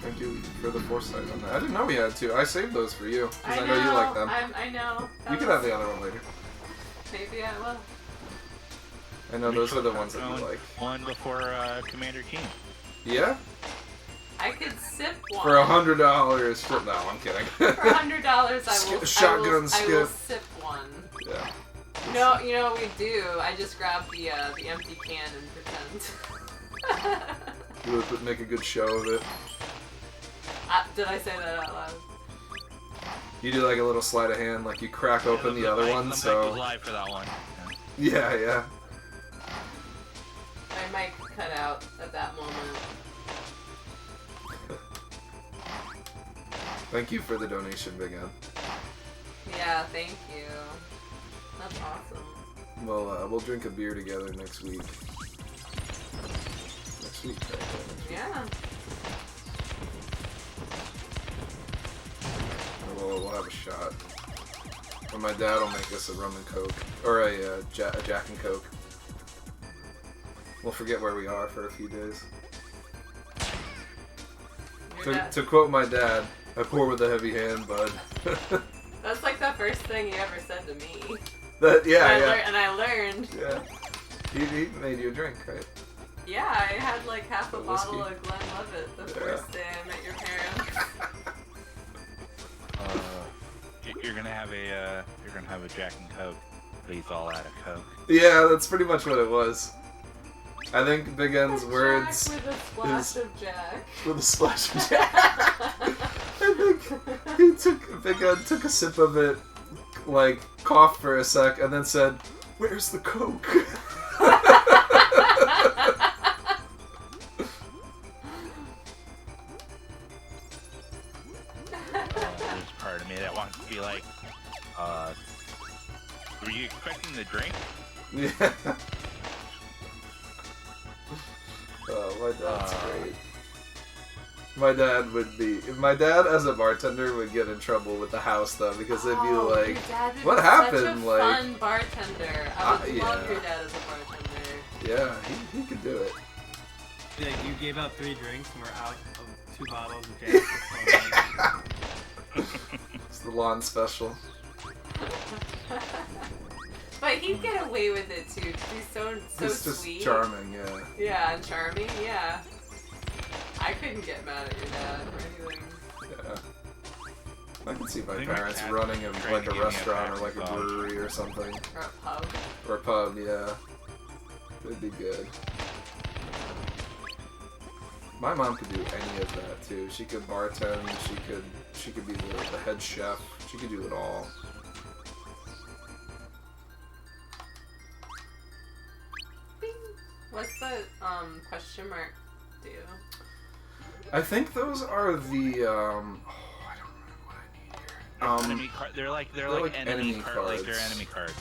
Thank you for the foresight on that. I didn't know we had two. I saved those for you because I know you know like them. I know. You can have the other one later. Maybe I will. I know those are the ones that you like. One before Commander King. Yeah? I could sip one. For $100. No, I'm kidding. For $100, Shotgun I will skip. sip one. Yeah. No, you know what we do? I just grab the empty can and pretend. You would make a good show of it. Did I say that out loud? You do like a little sleight of hand, like you crack open the other one, so... Live for that one. Yeah, yeah. My mic cut out at that moment. Thank you for the donation, Big Ed. Yeah, thank you. That's awesome. Well, we'll drink a beer together next week. Next week, right? Yeah. We'll have a shot. Or my dad will make us a rum and coke. Or a Jack and Coke. We'll forget where we are for a few days. To quote my dad, I pour with a heavy hand, bud. That's like the first thing he ever said to me. Yeah. And I learned. Yeah. He made you a drink, right? Yeah, I had like half a The bottle whiskey. of Glenlivet the first day I met your parents. You're gonna have a Jack and Coke, but he's all out of Coke. Yeah, that's pretty much what it was. I think Big N's words Jack with a splash of Jack. with a splash of Jack. I think Big N took a sip of it, like coughed for a sec, and then said, "Where's the Coke?" There's part of me that wants to be like, were you expecting the drink? Yeah. Oh, my dad's great. My dad as a bartender would get in trouble with the house though, because they'd be like, your dad would "What be happened?" Such a Like, fun bartender. I would yeah. love your dad as a bartender. yeah, he could do it. Like, you gave out 3 drinks and we're out of 2 bottles of Jack. It's the lawn special. But he'd get away with it too, 'cause he's so He's just sweet. charming, yeah. Yeah, and charming, yeah. I couldn't get mad at your dad or anything. Yeah. I can see my I think my parents dad's running a, trying like to a give me a restaurant or back like a massage. brewery or something. Or a pub. Or a pub, yeah. It'd be good. My mom could do any of that too. She could bartend, she could be the head chef, she could do it all. Bing. What's the question mark do? I think those are the I don't remember what I need here. Enemy card. They're like enemy card. cards. Like they're enemy cards.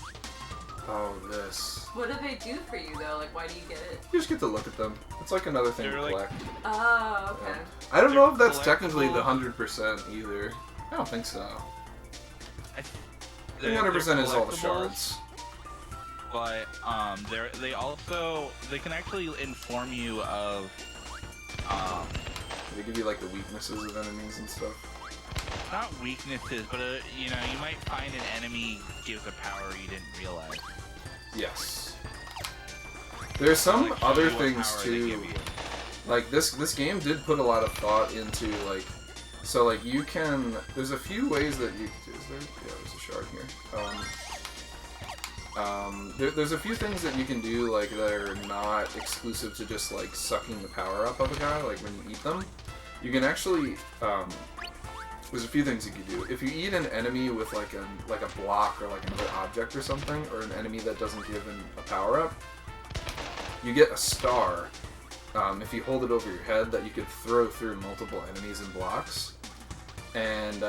Oh, this. What do they do for you though? Like, why do you get it? You just get to look at them. It's like another thing They're to like- collect. Oh, okay. Yeah. I don't know if They're that's technically the collectible. 100% either. I don't think so. I They're- think 100% is all the collectibles, shards. But they can actually inform you of They give you like the weaknesses of enemies and stuff. not weaknesses, but you might find an enemy gives a power you didn't realize. Yes. There's some Like, show other you what things power they too. give you. Like this game did put a lot of thought into like, so like you can. There's a few ways that you. There's a shard here. There's a few things that you can do like that are not exclusive to just like sucking the power up of a guy. Like when you eat them, you can actually. There's a few things you can do. If you eat an enemy with like a block or like another object or something, or an enemy that doesn't give him a power up, you get a star. If you hold it over your head, that you could throw through multiple enemies and blocks. And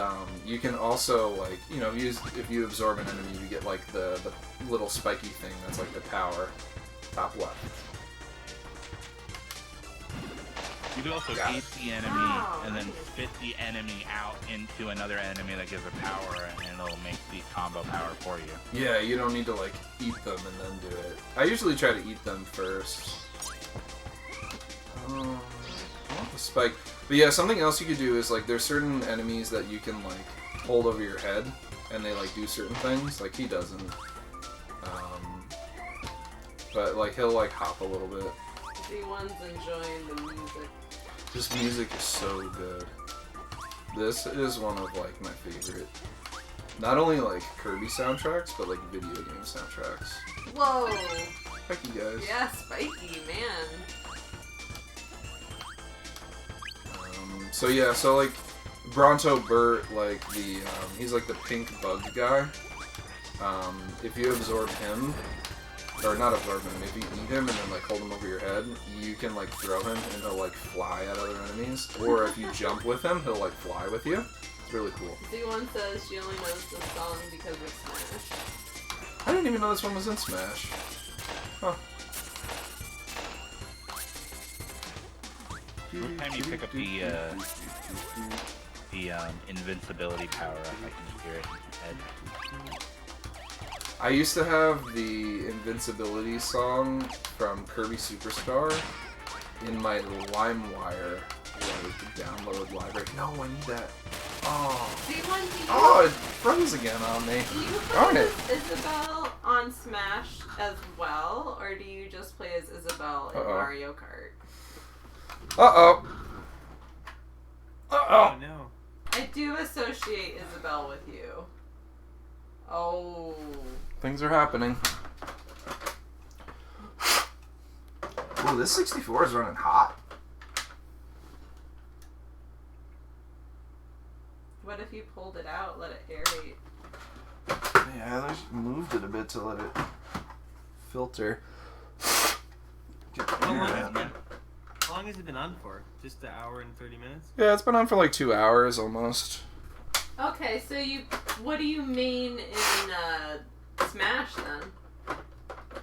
you can also, like, you know, use if you absorb an enemy, you get like the little spiky thing that's like the power. Top left. You can also Got eat the enemy and then spit the enemy out into another enemy that gives a power, and it'll make the combo power for you. Yeah, you don't need to like eat them and then do it. I usually try to eat them first. I want the spike. But yeah, something else you could do is like there's certain enemies that you can like hold over your head, and they like do certain things. Like he doesn't. But like he'll like hop a little bit. Z1's enjoying the music. This music is so good. This is one of like my favorite. Not only like Kirby soundtracks, but like video game soundtracks. Whoa! Thank you guys. Yeah, spiky, man. So yeah, so like Bronto Burt, like the he's like the pink bug guy. If you absorb him, or not absorb him, if you eat him and then like hold him over your head, you can like throw him and he'll like fly at other enemies. Or if you jump with him, he'll like fly with you. It's really cool. Z1 says she only knows the song because of Smash. I didn't even know this one was in Smash. Huh. Every time you pick up the invincibility power up, I can just hear it in your head. I used to have the invincibility song from Kirby Superstar in my LimeWire like, download library. No, I need that. Oh. Z1, Oh, it froze again on me. do you Darn play it. as Isabelle on Smash as well, or do you just play as Isabelle in Mario Kart? Uh-oh. Oh Uh-oh. no. I do associate Isabelle with you. Oh. Things are happening. Ooh, this 64 is running hot. What if you pulled it out, let it aerate? Yeah, I just moved it a bit to let it filter. How long has it been on for? Just an hour and 30 minutes? Yeah, it's been on for like 2 hours almost. Okay, so what do you mean in Smash then?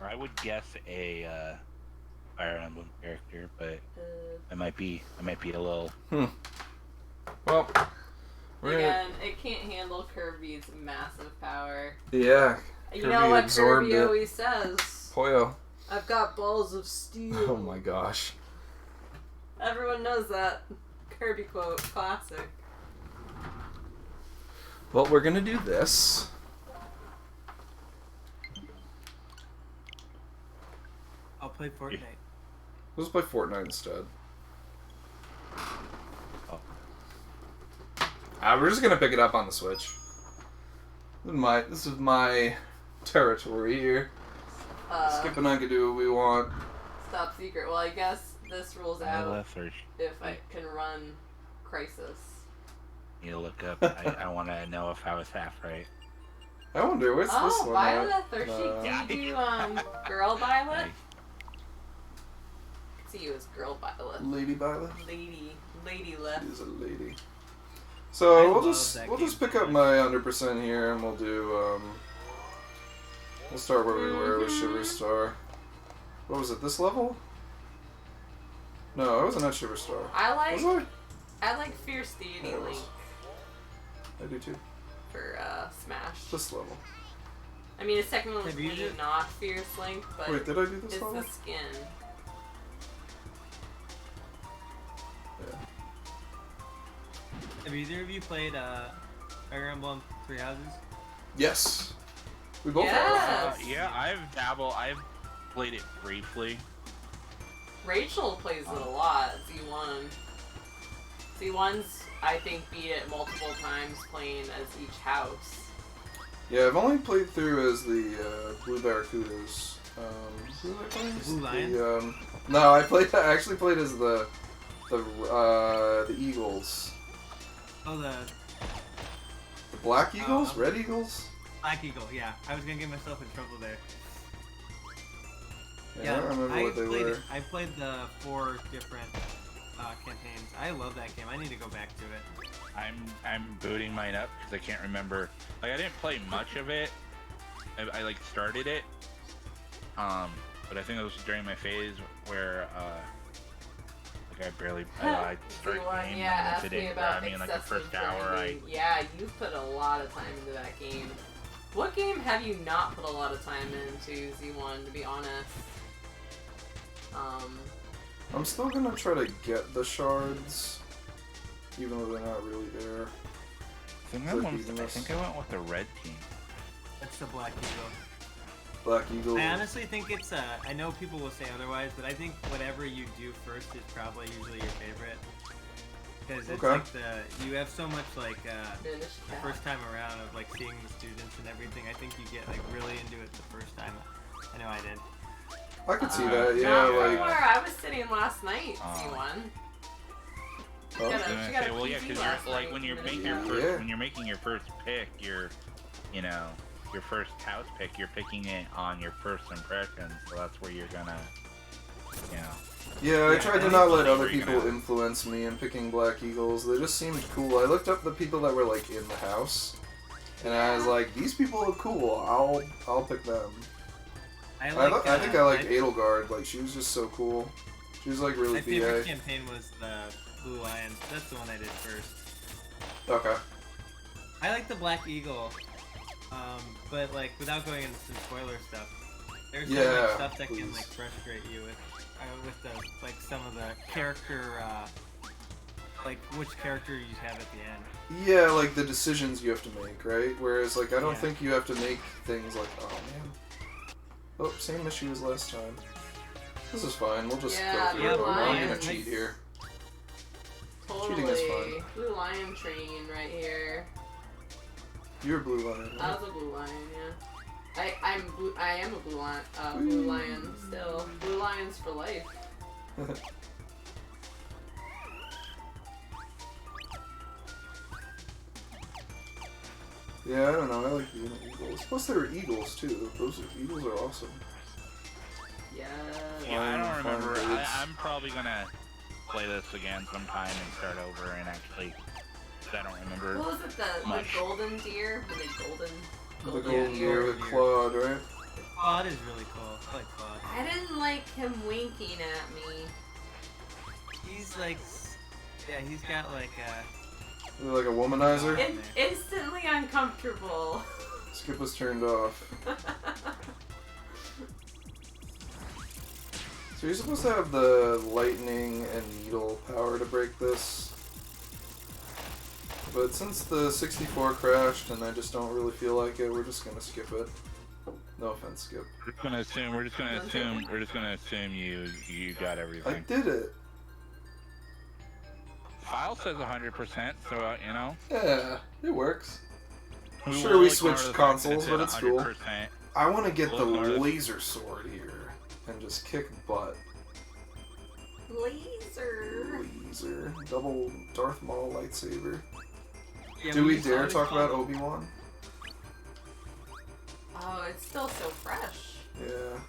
Or I would guess a Fire Emblem character, but I might be a little. Well, we're gonna... Again, it can't handle Kirby's massive power. Yeah. You Kirby know what absorbed Kirby it. always says? Poyo. I've got balls of steel. Oh my gosh. Everyone knows that Kirby quote. Classic. Well, we're gonna do this. I'll play Fortnite. Let's play Fortnite instead. Oh. We're just gonna pick it up on the Switch. This is my territory here. Skip and I can do what we want. Top secret. Well, I guess this rules out Or if I can run Crisis. you look up. I want to know if I was half right. I wonder what's this one. Violet, or Yeah. she do Girl Violet? See you as Girl Violet. Lady Violet. Lady left. She's a lady. I So we'll love just that we'll game just pick so up my 100% here, and we'll do we'll start where we were with Shiver Star. What was it? This level? No, I wasn't at Shiver Star. I Was like Fierce Deity Yeah, it was. Link I do too. for Smash. This level. I mean, it's technically Have you used it? not Fierce Link, but Wait, did I do this it's level? the skin. Yeah. Have either of you played Fire Emblem Three Houses? Yes. We both Yes. have. Yeah, I've played it briefly. Rachel plays it a lot. Z1. Z1's, I think, beat it multiple times playing as each house. Yeah, I've only played through as the Blue Barracudas. Who did I play as? Blue Lions? No, I actually played as the Eagles. Oh, the Black Eagles? Red Eagles? Black Eagle, yeah. I was gonna get myself in trouble there. Yeah, I don't remember what they played were. I played the 4 different campaigns. I love that game. I need to go back to it. I'm booting mine up because I can't remember. Like I didn't play much of it. I like started it, but I think it was during my phase where like I barely I started the game. Yeah, and ask if it me didn't about grab me in like the first excessive hour, grinding. Yeah, you've put a lot of time into that game. What game have you not put a lot of time into, Z1, to be honest? I'm still gonna try to get the shards, even though they're not really there. I think I went with the red team. That's the Black Eagle. Black Eagle. I honestly think it's I know people will say otherwise, but I think whatever you do first is probably usually your favorite. Because it's like you have so much like the first time around of like seeing the students and everything. I think you get like really into it the first time. I know I did. I could see that, yeah. Not Like from where I was sitting last night, Z1. Oh. She got a Well, yeah, PG because last you're like night, when you're a making minute your ago. first when you're making your first pick, your first house pick, you're picking it on your first impression, so that's where you're gonna, you know. Yeah, I tried to not let other people gonna- influence me in picking Black Eagles. They just seemed cool. I looked up the people that were like in the house, and I was like, these people are cool. I'll pick them. I think I liked Edelgard. Like she was just so cool. She was like really My favorite BA. campaign was the Blue Lions. That's the one I did first. Okay. I like the Black Eagle, but like without going into some spoiler stuff, there's so much stuff that can like frustrate you with the like some of the character, like which character you have at the end. Yeah, like the decisions you have to make, right? Whereas like I don't think you have to make things like, oh man. Oh, same issue as last time. This is fine. We'll just go through it. I'm gonna Lions. cheat here. Totally. Cheating is fun. Blue Lion train right here. You're a Blue Lion. I Right? was a Blue Lion, yeah. I am a Blue Lion still. Blue Lions for life. Yeah, I don't know. I like being eagles. Plus, there are eagles too. Eagles are awesome. Yeah. Yeah, I don't Fine remember. birds. I'm probably gonna play this again sometime and start over and actually. 'Cause I don't remember. What was it? The much. golden deer? The golden The golden deer with Claude, right? Claude is really cool. I like Claude. I didn't like him winking at me. He's like, yeah, he's got like Like a womanizer. Instantly uncomfortable. Skip was turned off. So you're supposed to have the lightning and needle power to break this. But since the 64 crashed and I just don't really feel like it, we're just gonna skip it. No offense, Skip. We're just gonna assume you got I everything. did it. File says 100%, so you know. Yeah, it works. We Sure, will we ignore switched the fact consoles, that but it's cool. 100%. I want to get the Well, no, laser sword here and just kick butt. Laser. Laser. Double Darth Maul lightsaber. yeah, Do we used to dare always talk call about them- Obi-Wan? Oh, it's still so fresh. Yeah.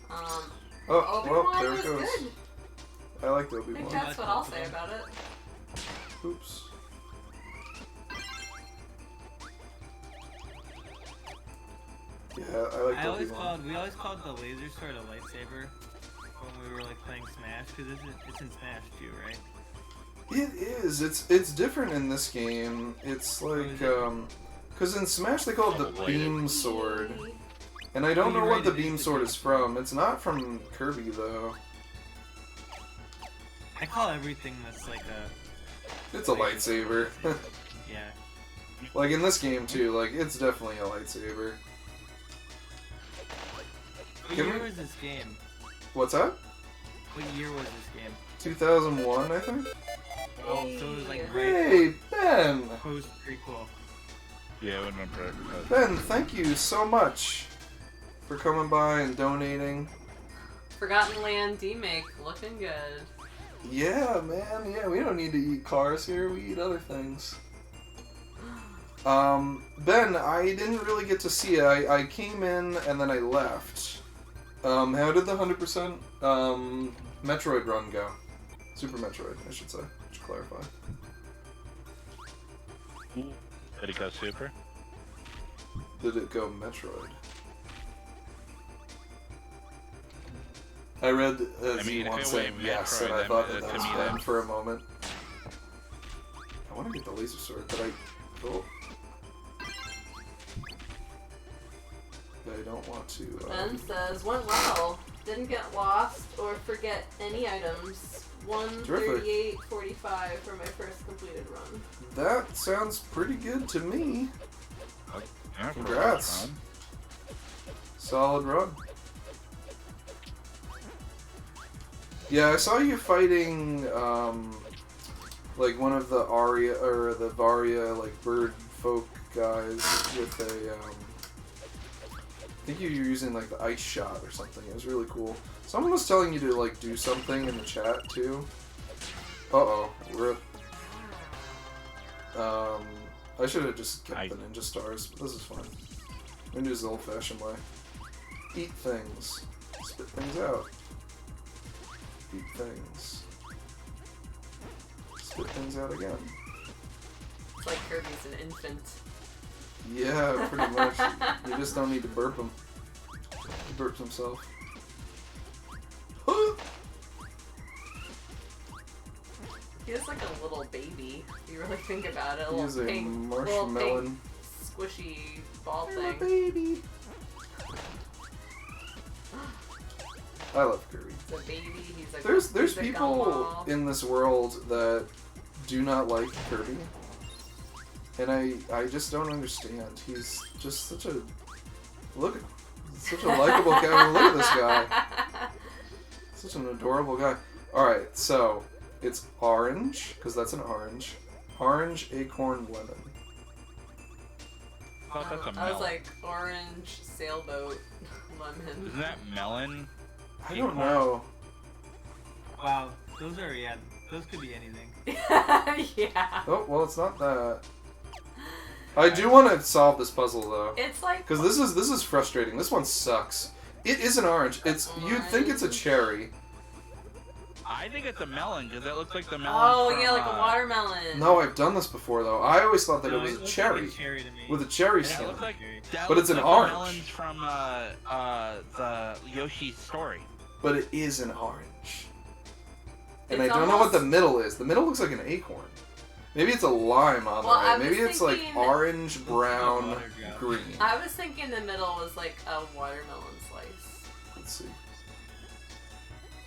Oh, Oh, Obi-Wan well, there was it goes. good. I liked I think Obi-Wan. that's what I'll say about it. Oops. Yeah, I liked Obi-Wan. We always called the laser sword a lightsaber when we were like playing Smash, because it's in Smash too, right? It is. It's different in this game. It's like, because in Smash they call it the beam sword. And I don't know what the beam sword is from. It's not from Kirby, though. I call everything that's like a... It's a lightsaber. Yeah. Like in this game, too. Like, it's definitely a lightsaber. What Give year me- was this game? What's that? What year was this game? 2001, I think? Oh, so it was like right Hey, Ben! post prequel. Yeah, I remember. Ben, thank you so much for coming by and donating. Forgotten Land D-Make, looking good. Yeah, man. Yeah, we don't need to eat cars here. We eat other things. Ben, I didn't really get to see it. I came in and then I left. How did the 100% Metroid run go? Super Metroid, I should say. Just clarify. Did it go Super? Did it go Metroid? I read as you once saying yes, and I thought that was fun for a moment. I want to get the laser sword, but I don't want to. Ben says, went well. Didn't get lost or forget any items. 138.45 for my first completed run. That sounds pretty good to me. Yeah, congrats. Solid run. Yeah, I saw you fighting, like one of the Aria or the Varia, like bird folk guys with a, I think you were using like the ice shot or something. It was really cool. Someone was telling you to like do something in the chat too. Uh-oh, rip. I should have just kept the ninja stars, but this is fine. Ninja's the old-fashioned way. Eat things. Spit things out. Eat things. Spit things out again. It's like Kirby's an infant. Yeah, pretty much. You just don't need to burp him. He burps himself. He is like a little baby, if you really think about it. He's a marshmallow. Little pink, squishy ball thing. A baby. I love Kirby. He's a baby, he's a There's he's a people gumball. in this world that do not like Kirby. And I just don't understand. He's just such a... Look, such a likable guy. Look at this guy. Such an adorable guy. Alright, so... It's orange, because that's an orange. Orange, acorn, lemon. Oh, that's a melon. I was like, orange, sailboat, lemon. Isn't that melon? I don't know. Wow, those are, yeah, those could be anything. Yeah. Oh, well, it's not that. I do want to solve this puzzle, though. It's like... Because this is frustrating. This one sucks. It is an orange. You'd think it's a cherry. I think it's a melon, because it looks like the melon from, yeah, like a watermelon. No, I've done this before, though. I always thought that No, it was it a looks cherry. like a cherry to me. With a cherry That skin. looks like, But it's an like orange. the melons from the Yoshi's story. But it is an orange. And It's I don't know what almost- the middle is. The middle looks like an acorn. Maybe it's a lime on Well, the I right. was Maybe it's like thinking- orange, brown, Butter drop. green. I was thinking the middle was like a watermelon slice. Let's see.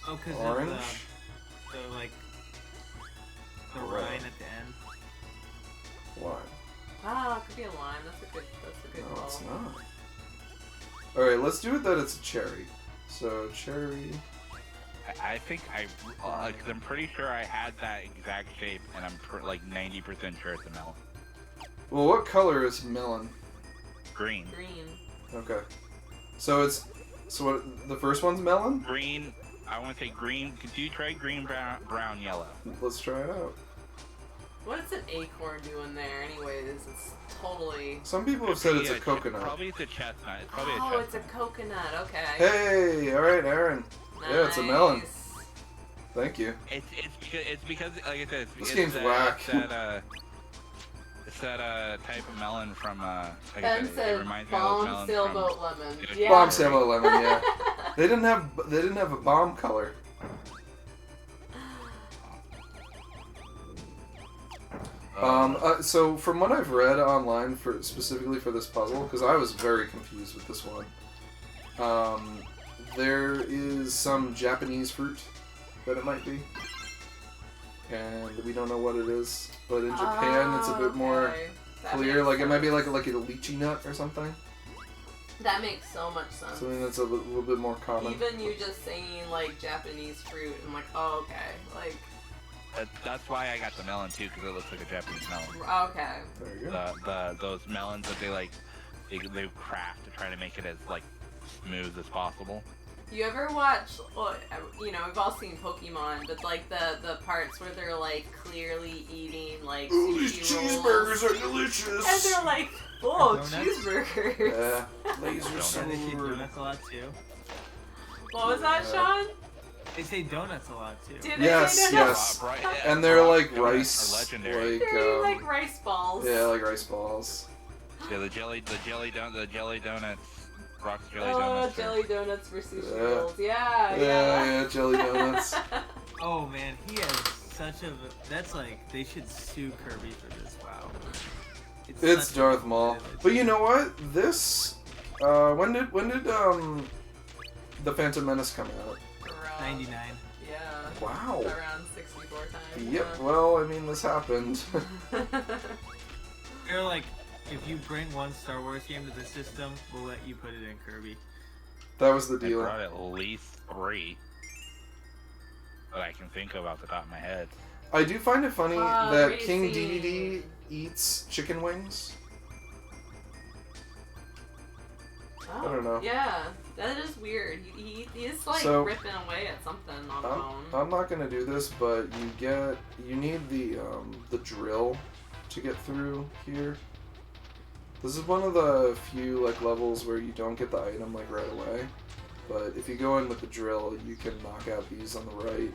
Oh, because Orange. the like the Red. rind at the end. Lime. Ah, it could be a lime. That's a good No, call. it's not. Alright, let's do it that it's a cherry. So, cherry. I think because I'm pretty sure I had that exact shape, and I'm like 90% sure it's a melon. Well, what color is melon? Green. Green. Okay. So it's... So what, the first one's melon? Green. I want to say green. Could you try green, brown, yellow? Let's try it out. What does an acorn doing there anyways? It's totally... Some people have said it's a coconut. Probably it's a chestnut. It's probably a Oh, chestnut. it's a coconut. Okay. Hey! Alright, Aaron. Nice. Yeah, it's a melon. Thank you. It's because like I said, This game's whack. It's that type of melon from like I Ben said, it said reminds me of those bomb melons sailboat from lemon. Yoshi. Yeah. Bomb sailboat lemon, yeah. They didn't have a bomb color. So from what I've read online specifically for this puzzle, because I was very confused with this one, there is some Japanese fruit that it might be, and we don't know what it is. But in Japan, it's a bit more clear. Like it might be like a lychee nut or something. That makes so much sense. Something that's a little bit more common. Even you just saying like Japanese fruit, I'm like, oh okay, like. That's why I got the melon too, because it looks like a Japanese melon. Okay. There you go. Those melons that they craft to try to make it as like smooth as possible. You ever watch? Well, you know, we've all seen Pokemon, but like the parts where they're like clearly eating like Ooh, these sushi cheeseburgers rolls, are delicious. and they're like, oh, Donuts? cheeseburgers. Yeah, laser Yeah, they keep sword. donuts a lot too. What was that, Sean? They say donuts a lot too. Do they Yes, say donuts? yes. And they're like Donuts rice, are legendary. They're like rice balls. yeah, like rice balls. Yeah, the jelly donuts. Rock's jelly Oh, donuts. jelly donuts for sushi Yeah. rolls. Yeah, Yeah, jelly donuts. Oh man, he has such a. That's like they should sue Kirby for this. Wow. It's such Darth a- Maul. But you know what? This when did the Phantom Menace come out? Around, 99. Yeah. Wow. Around 64 times. Yep. Well, I mean, this happened. They're like, if you bring one Star Wars game to the system, we'll let you put it in Kirby. That was the I deal. brought at least 3 that I can think of off the top of my head. I do find it funny that racing. King DDD eats chicken wings. Oh, I don't know. Yeah, that is weird. He's like So- ripping away at something on the phone. I'm not gonna do this, but you need the drill to get through here. This is one of the few like levels where you don't get the item like right away, but if you go in with the drill, you can knock out these on the right.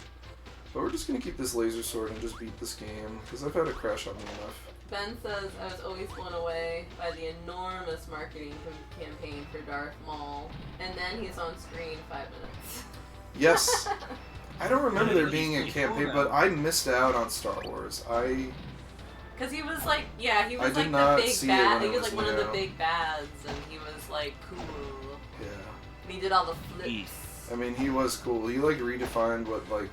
But we're just gonna keep this laser sword and just beat this game because I've had it crash on me enough. Ben says, I was always blown away by the enormous marketing campaign for Darth Maul, and then he's on screen 5 minutes. Yes, I don't remember there being a He's campaign, cool, but I missed out on Star Wars. Because he was like, yeah, he I was did like not the big see it bad. when He it was was like one of the new. big bads, and he was like cool. Yeah. And he did all the flips. East. I mean, he was cool. He like redefined what like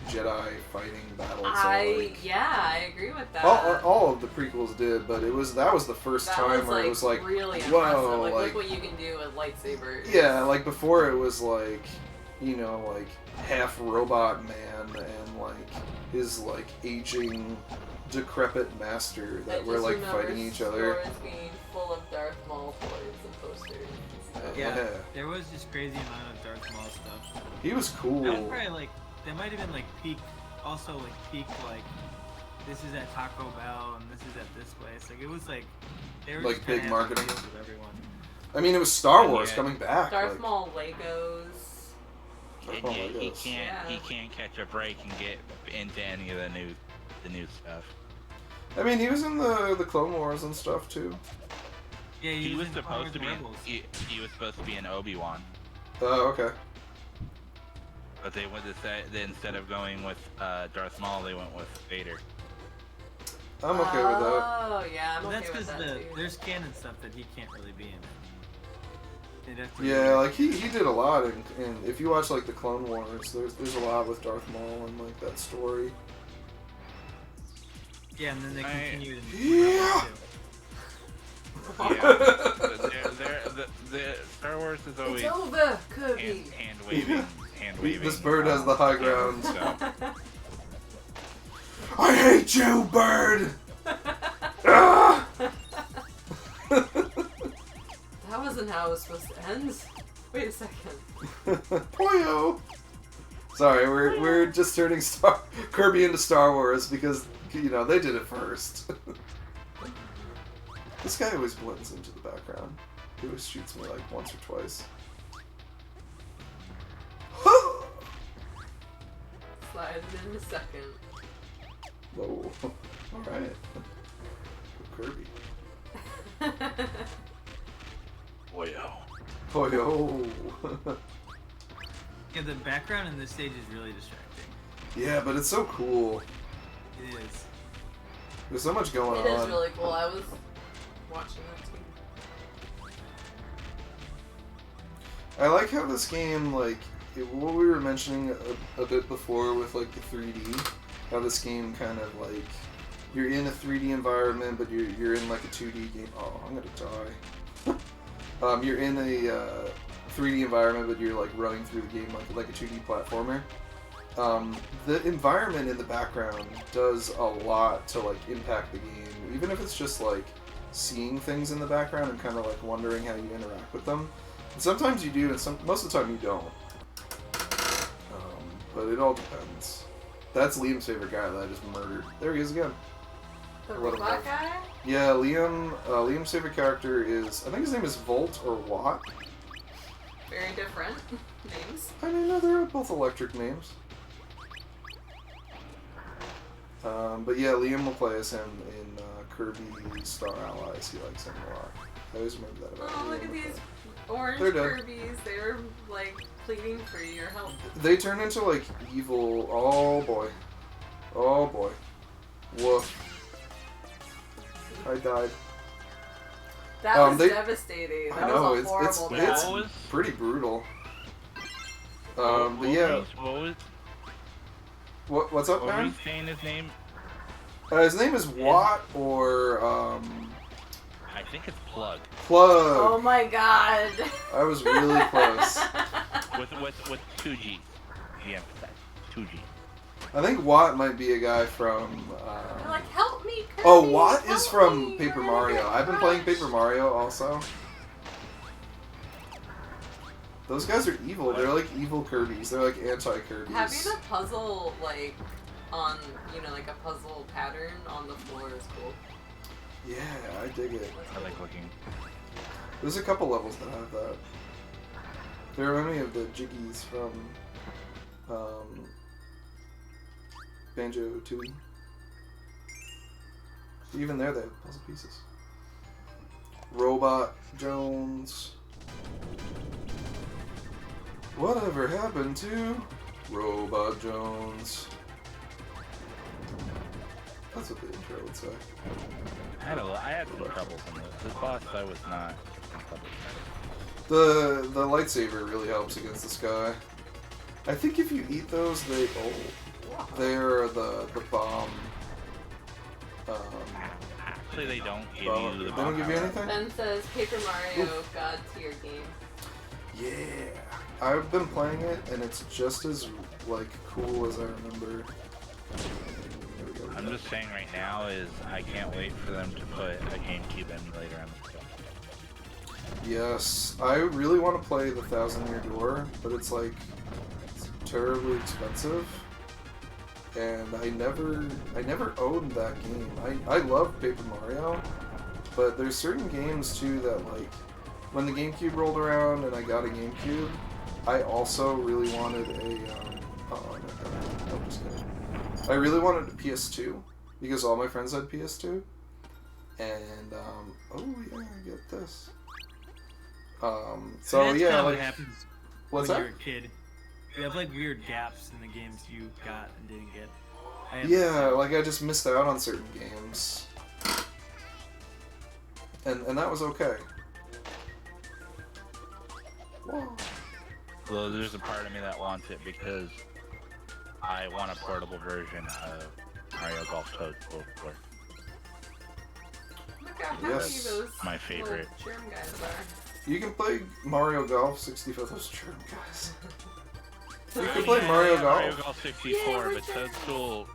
Jedi fighting battles are like. Yeah, I agree with that. All of the prequels did, but that was the first that time was, where it was like, really whoa, impressive. Like, like look what you can do with lightsabers. yeah, like before it was like, like half robot man and like his like aging, decrepit master that I were just like remember fighting each other. stores being full of Darth Maul toys and posters and stuff. Yeah, there was just crazy amount of Darth Maul stuff. He was cool. That was probably like, that might have been like peak, also like peak like, this is at Taco Bell and this is at this place. Like it was like, they were Like just kinda big having marketing. deals with everyone. I mean, it was Star Wars Yeah. coming back. Darth like, Maul Legos. Oh Yeah, my he gosh. can't he Yeah. can't catch a break and get into any of the new stuff. I mean, he was in the Clone Wars and stuff too. Yeah, He was in supposed to be Rebels. he was supposed to be in Obi-Wan, Oh, okay. but they went to say that instead of going with Darth Maul, they went with Vader. I'm okay with that. Oh, yeah, I'm But okay that's with because that too. there's canon stuff that he can't really be in. They'd have to Yeah, like he did a lot, and if you watch like the Clone Wars, there's a lot with Darth Maul and like that story. Yeah, and then they I- continued in Yeah. Rebels too. Yeah, the Star Wars is always It's over, Kirby. hand waving. This bird has the high ground. So, I hate you, bird! Ah! That wasn't how it was supposed to end. Wait a second. Poyo! Sorry, we're just turning Kirby into Star Wars because they did it first. This guy always blends into the background. He always shoots me like once or twice. Slide it in a second. Whoa. Alright. Kirby. Boyo. Poyo! Yeah, the background in this stage is really distracting. Yeah, but it's so cool. It is. There's so much going It on. is really cool. I was watching that too. I like how this game, like, what we were mentioning a bit before with, like, the 3D, how this game kind of, like, you're in a 3D environment, but you're in, like, a 2D game. Oh, I'm gonna die. You're in a 3D environment, but you're, like, running through the game like a 2D platformer. The environment in the background does a lot to, like, impact the game, even if it's just, like, seeing things in the background and kind of, like, wondering how you interact with them. And sometimes you do, and most of the time you don't. But it all depends. That's Liam's favorite guy that I just murdered. There he is again. The What robot about- guy? Yeah, Liam's favorite character is, I think his name is Volt or Watt. Very different names. I mean, no, they're both electric names. But yeah, Liam will play as him in Kirby Star Allies. He likes him a lot. I always remember that about Oh, Liam. look at these orange They're dead. Kirby's. They're like pleading for your help. They turn into like evil. Oh boy. Oh boy. Woof. I died. That was devastating. That I know, was a horrible death. it's pretty brutal. But yeah. What's up, What were man? you saying his name? His name is Watt or I think it's Plug. Plug. Oh my god. I was really close. With 2G. Yeah, 2G. I think Watt might be a guy from. They're like, help me, Kirby, Oh, Watt is help from me, Paper you're Mario. gonna get I've been playing crushed." Paper Mario also. Those guys are evil. They're like evil Kirby's. They're like anti-Kirby's. Having a puzzle like on, like a puzzle pattern on the floor is cool. Yeah, I dig it. I like looking. There's a couple levels that have that. They remind me of the Jiggies from Banjo-Tooie. Even there, they have puzzle pieces. Robot Jones. Whatever happened to Robot Jones? That's what the intro would say. I had some trouble from this boss. I was not. The lightsaber really helps against this guy. I think if you eat those, they're the bomb. Actually, they don't give bomb. you the They don't give you anything? Ben says Paper Mario God tier game. Yeah. I've been playing it, and it's just as like cool as I remember. I'm just saying right now is I can't wait for them to put a GameCube emulator on the system. Yes, I really want to play the 1000-Year Door, but it's terribly expensive, and I never owned that game. I love Paper Mario, but there's certain games too that when the GameCube rolled around and I got a GameCube, I also really wanted I'm just kidding. I really wanted a PS2 because all my friends had PS2, and oh yeah, I get this. So that's yeah, what happens what's when that? you're a kid. You have weird gaps in the games you got and didn't get. Yeah, I just missed out on certain games, and that was okay. Whoa. Well, there's a part of me that wants it because I want a portable version of Mario Golf Toad 4. Look how happy Yes. those My favorite. little germ guys are. You can play Mario Golf 64. Those germ guys. You can play Mario Mario Golf. Golf 64, Yeah, but Toadstool,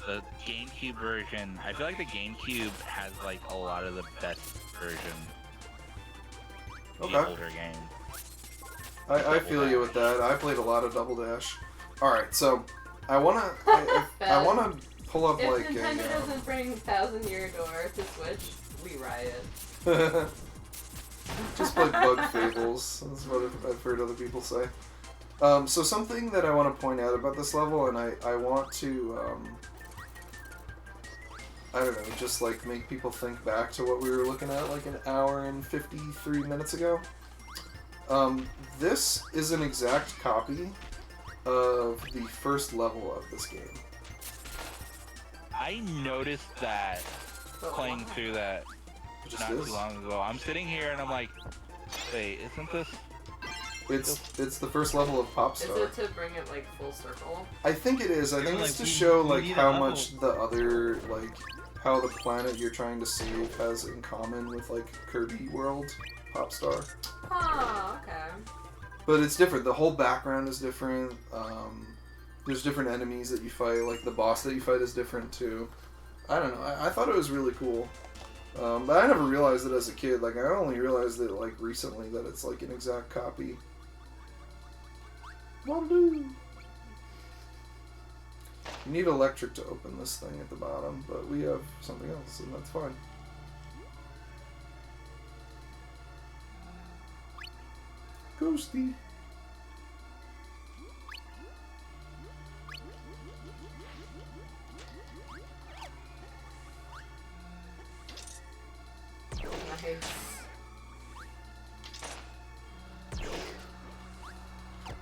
the GameCube version, I feel like the GameCube has a lot of the best version of the Okay. older games. I feel you with that. I played a lot of Double Dash. All right, so I wanna pull up If Nintendo doesn't bring 1000-Year Door to Switch, we riot. Just play Bug Fables. That's what I've heard other people say. So something that I want to point out about this level, and I want to, I don't know, just make people think back to what we were looking at an hour and 53 minutes ago. This is an exact copy of the first level of this game. I noticed that playing through that not too long ago. I'm sitting here and I'm like, wait, isn't this? It's the first level of Pop Star. Is it to bring it full circle? I think it is. I think it's to show how much the other how the planet you're trying to save has in common with Kirby World Pop Star. Oh, okay. But it's different. The whole background is different. There's different enemies that you fight. The boss that you fight is different too. I don't know. I thought it was really cool. But I never realized it as a kid. I only realized it recently that it's an exact copy. Wabadoo! You need electric to open this thing at the bottom, but we have something else, and that's fine. coasty.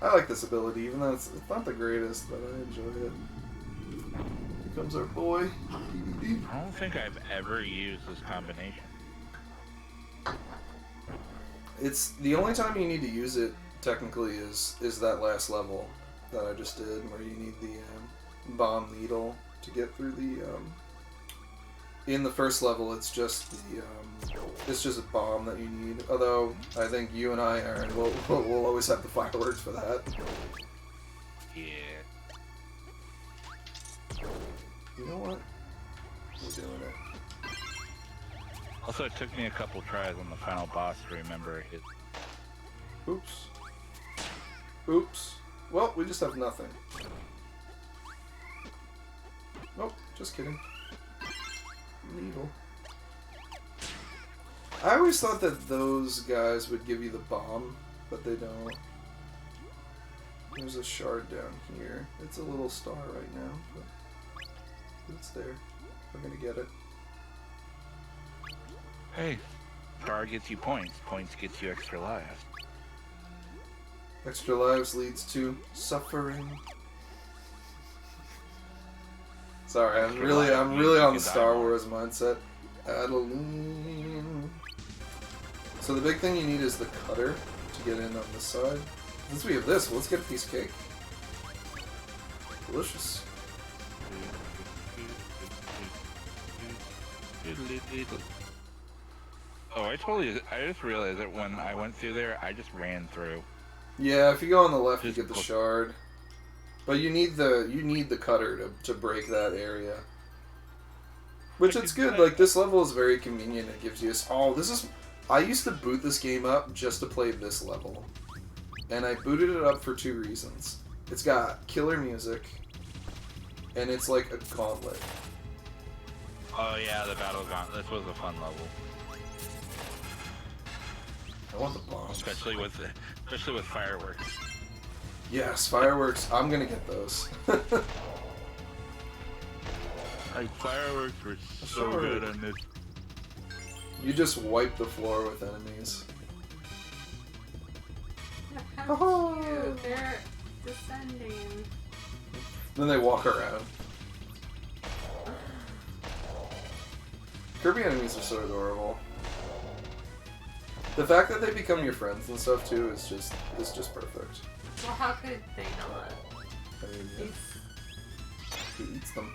I like this ability, even though it's not the greatest, but I enjoy it. Here comes our boy. I don't think I've ever used this combination. It's the only time you need to use it, technically, is that last level that I just did, where you need the bomb needle to get through the. In the first level, it's just a bomb that you need. Although I think you and I, Aaron, we'll always have the fireworks for that. Yeah. You know what? We're doing it. Also, it took me a couple tries on the final boss to remember it. Oops. Oops. Well, we just have nothing. Nope, just kidding. Needle. I always thought that those guys would give you the bomb, but they don't. There's a shard down here. It's a little star right now, but it's there. We're gonna get it. Hey, star gets you points. Points gets you extra lives. Extra lives leads to suffering. Sorry, I'm really on the Star Wars mindset. Adeline. So the big thing you need is the cutter to get in on this side. Since we have this, well, let's get a piece of cake. Delicious. Oh, I just realized that when I went through there, I just ran through. Yeah, if you go on the left, you get the shard. But you need the cutter to break that area. Which it's good, like this level is very convenient. It gives you I used to boot this game up just to play this level. And I booted it up for 2 reasons. It's got killer music, and it's like a gauntlet. Oh yeah, the battle gauntlet. This was a fun level. I want the bombs. Especially with fireworks. Yes, fireworks. I'm gonna get those. Like fireworks were so good on this. You just wipe the floor with enemies. How cute! They're descending. Then they walk around. Kirby enemies are so adorable. The fact that they become your friends and stuff too is just perfect. Well, how could they not? I mean, yeah. Who eats them?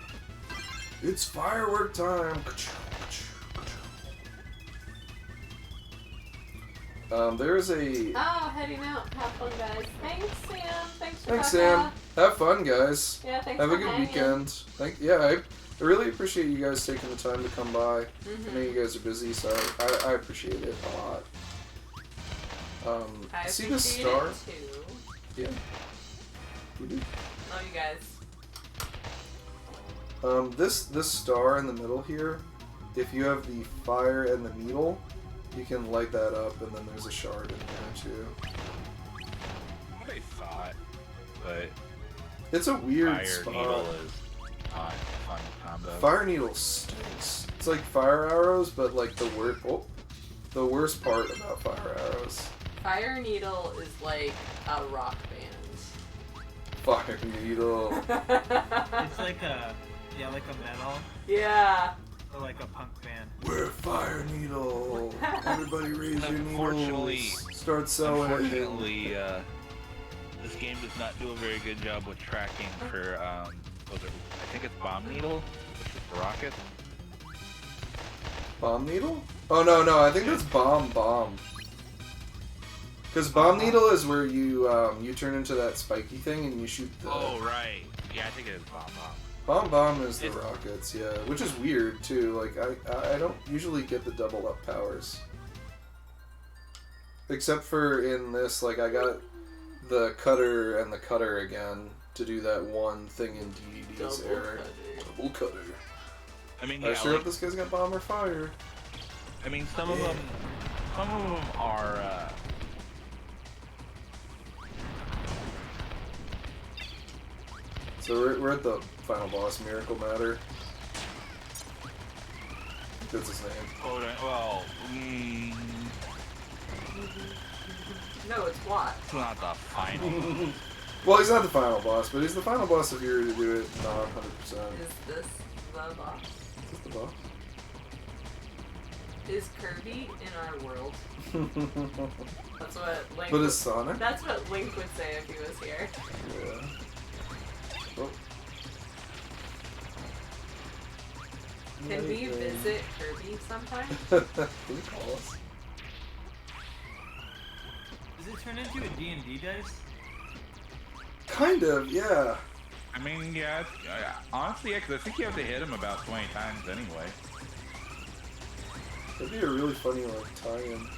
It's firework time! There's a... Oh, heading out. Have fun, guys. Thanks, Sam. Thanks, Thanks, Sam. Have fun, guys. Yeah, thanks Have for a good hanging. weekend. I really appreciate you guys taking the time to come by. I know you guys are busy, so I appreciate it a lot. I see this appreciate star? it too. Yeah. We do. Love you guys. This star in the middle here, if you have the fire and the needle, you can light that up, and then there's a shard in there too. I thought, but it's a weird fire spot. needle is not a fun combo. Fire needle stinks. It's like fire arrows, but like the worst part about fire arrows. Fire Needle is like a rock band. Fire needle. It's like a metal Yeah. or like a punk band. We're Fire Needle. Everybody raise your needles. Start selling it. Unfortunately, this game does not do a very good job with tracking for, I think it's Bomb Needle, which is the rocket. Bomb needle? Oh no, I think that's bomb. Because bomb needle is where you turn into that spiky thing and you shoot the. Oh right, yeah, I think it is Bomb. Bomb is the rockets, yeah, which is weird too. Like I don't usually get the double up powers, except for in this. Like I got the cutter and the cutter again to do that one thing in DDD's era. Double cutter. I mean, I sure hope this guy's got bomb or fire. I mean, some of them are So we're at the final boss, Miracle Matter. That's his name. Oh, well, No, it's what? it's not the final. Well, he's not the final boss, but he's the final boss if you were to do it not 100%. Is this the boss? Is this the boss? Is Kirby in our world? That's what Link. But is Sonic? That's what Link would say if he was here. Yeah. Oh. Can we visit Kirby sometime? Can you call us? Does it turn into a D&D dice? Kind of, yeah. I mean, yeah, honestly, yeah, because I think you have to hit him about 20 times anyway. That'd be a really funny tie-in.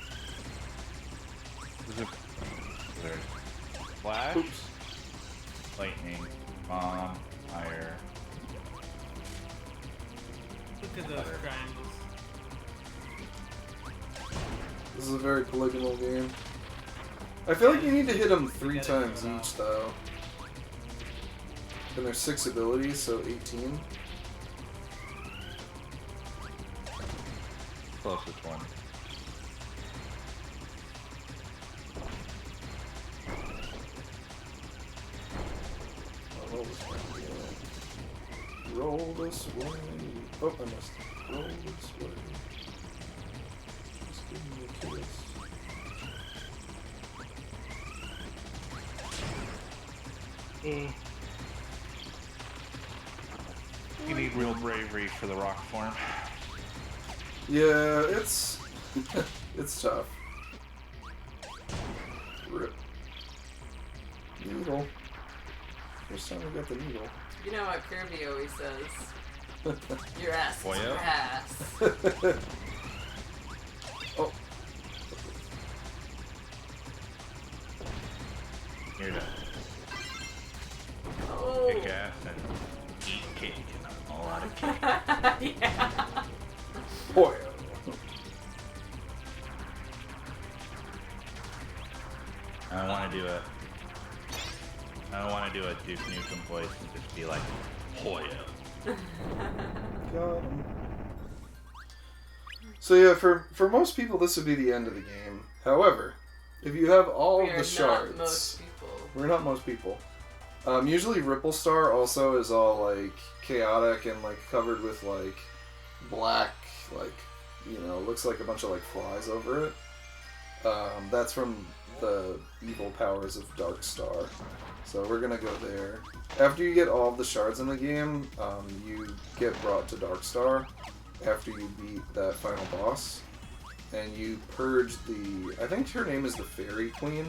Is it Flash? Oops. Lightning, bomb, fire. Look at those triangles. This is a very polygonal game. I feel like you need to hit them 3 times each, though. And there's 6 abilities, so 18. Closest one. Roll this way. Roll this way. Oh, I missed. Roll this way. Just give me a kiss. You need real bravery for the rock form. Yeah, it's it's tough. Rip. Needle. First time we got the needle. You know what Kirby always says? Your ass is Boy, your yeah. ass. Oh. Here to Oh. kick ass and eat cake and a lot of cake. Yeah. Boy. I want to do a Duke Nukem voice and just be like, Hoya. Got him. So yeah, for most people, this would be the end of the game. However, if you have all of the shards, not most people. we're not most people. Usually, Ripple Star also is all like chaotic and like covered with like black, like looks like a bunch of like flies over it. That's from the evil powers of Dark Star. So we're gonna go there. After you get all of the shards in the game, you get brought to Dark Star after you beat that final boss. And you purge I think her name is the Fairy Queen.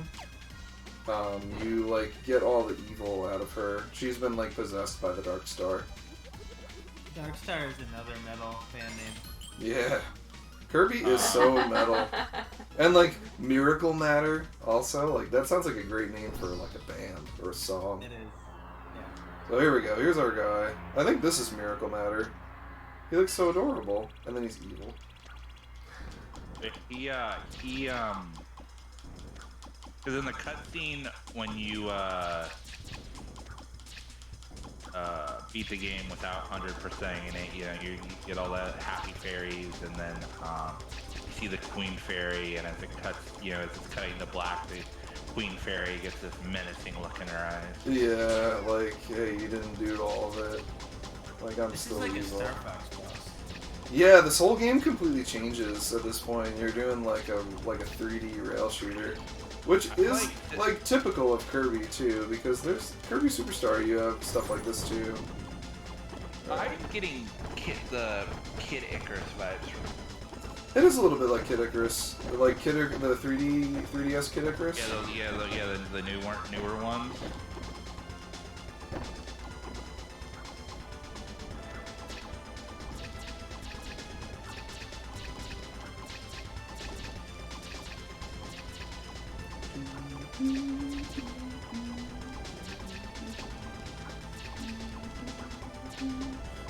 You like get all the evil out of her. She's been like possessed by the Dark Star. Dark Star is another metal band name. Yeah. Kirby is so metal. And like Miracle Matter also, like that sounds like a great name for like a band or a song. It is. Yeah. So here we go, here's our guy. I think this is Miracle Matter. He looks so adorable. And then he's evil. Because in the cutscene when you beat the game without 100%ing it, you get all that happy fairies, and then you see the Queen Fairy, and as it cuts, as it's cutting to black, the Queen Fairy gets this menacing look in her eyes. Yeah, like, hey, you didn't do all of it. Like, I'm This still is like evil. a Star Fox boss. Yeah, this whole game completely changes at this point. You're doing like a 3D rail shooter, which is like typical of Kirby too, because there's Kirby Superstar. You have stuff like this too. I'm getting the Kid Icarus vibes from. It is a little bit like Kid Icarus, like the 3DS Kid Icarus. Yeah, the newer ones.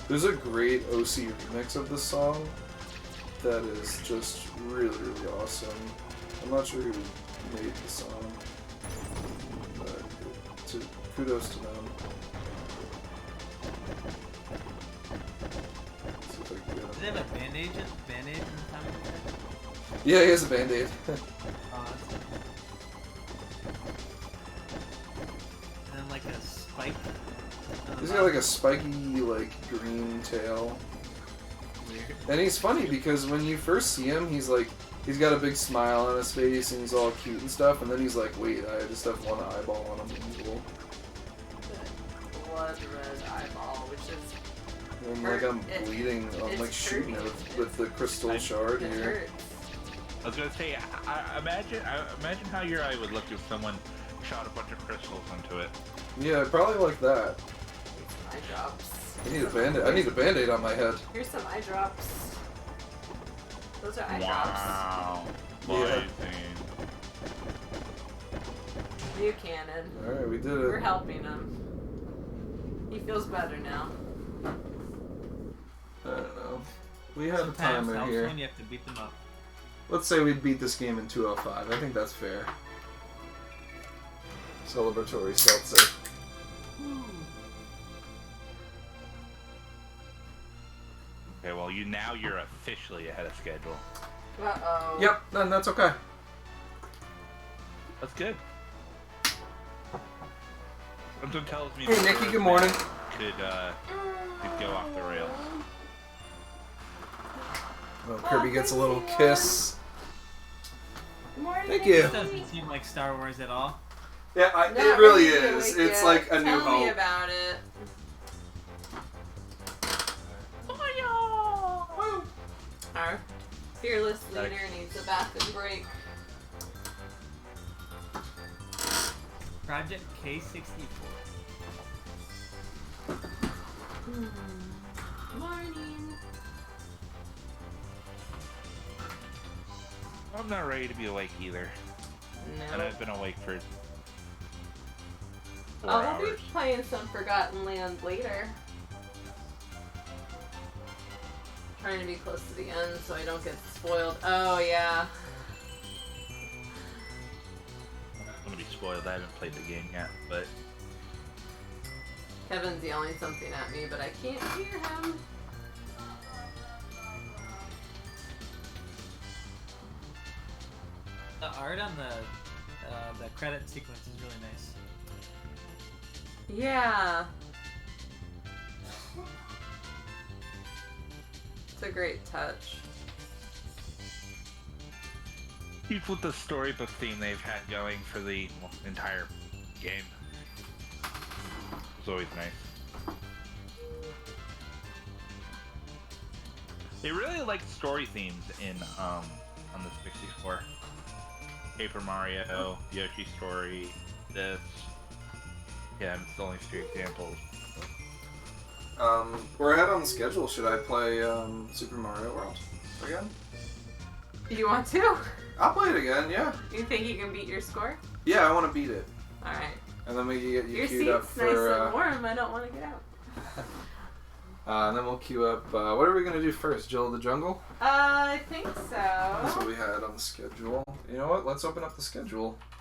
There's a great OC remix of this song that is just really, really awesome. I'm not sure who made the song, but kudos to them. Does it have a band-aid in the Tommy Gun? Yeah, he has a band-aid. Oh, that's cool. And then like a spike. He's got like a spiky, like, green tail. Weird. And he's funny because when you first see him, he's like, he's got a big smile on his face and he's all cute and stuff, and then he's like, wait, I just have one eyeball on him. Cool. Blood red eyeball, which is... And like I'm bleeding, I'm like shooting it with the crystal shard it here. hurts. I was gonna say, I imagine how your eye would look if someone shot a bunch of crystals into it. Yeah, probably like that. Eye drops. I need a band-aid. I need a band-aid on my head. Here's some eye drops. Those are eye Wow. Yeah. Amazing. drops. New cannon. Alright, we did it. We're helping him. He feels better now. I don't know. We have a Sometimes timer helps here. when you have to beat them up. Let's say we beat this game in 2:05. I think that's fair. Celebratory seltzer. Okay, well you're officially ahead of schedule. Uh-oh. Yep, then that's okay. That's good. Something tells me. Hey, the Nikki, first good morning. match could go off the rails. Oh, Kirby gets a little kiss. Morning. Thank you. This doesn't seem like Star Wars at all. Yeah, Not it really really is. good. It's like a new Tell me hope. about it. Our fearless leader needs a bathroom break. Project K64. Morning. I'm not ready to be awake either. And No. I've been awake for 4 We'll hours. be playing some Forgotten Land later. Trying to be close to the end so I don't get spoiled. Oh, yeah. I'm gonna be spoiled. I haven't played the game yet, but Kevin's yelling something at me, but I can't hear him. The art on the credit sequence is really nice. Yeah. It's a great touch. keep with the storybook theme they've had going for the entire game. It's always nice. They really like story themes in on the 64. Paper Mario, Yoshi Story, this. Yeah, it's only 3 examples. We're ahead on the schedule. Should I play Super Mario World again? You want to? I'll play it again, yeah. You think you can beat your score? Yeah, I want to beat it. Alright. And then we can get you Your queued up seat's for... nice and warm. I don't want to get out. and then we'll queue up... what are we going to do first? Jill of the Jungle? I think That's so. what we had on the schedule. You know what? Let's open up the schedule.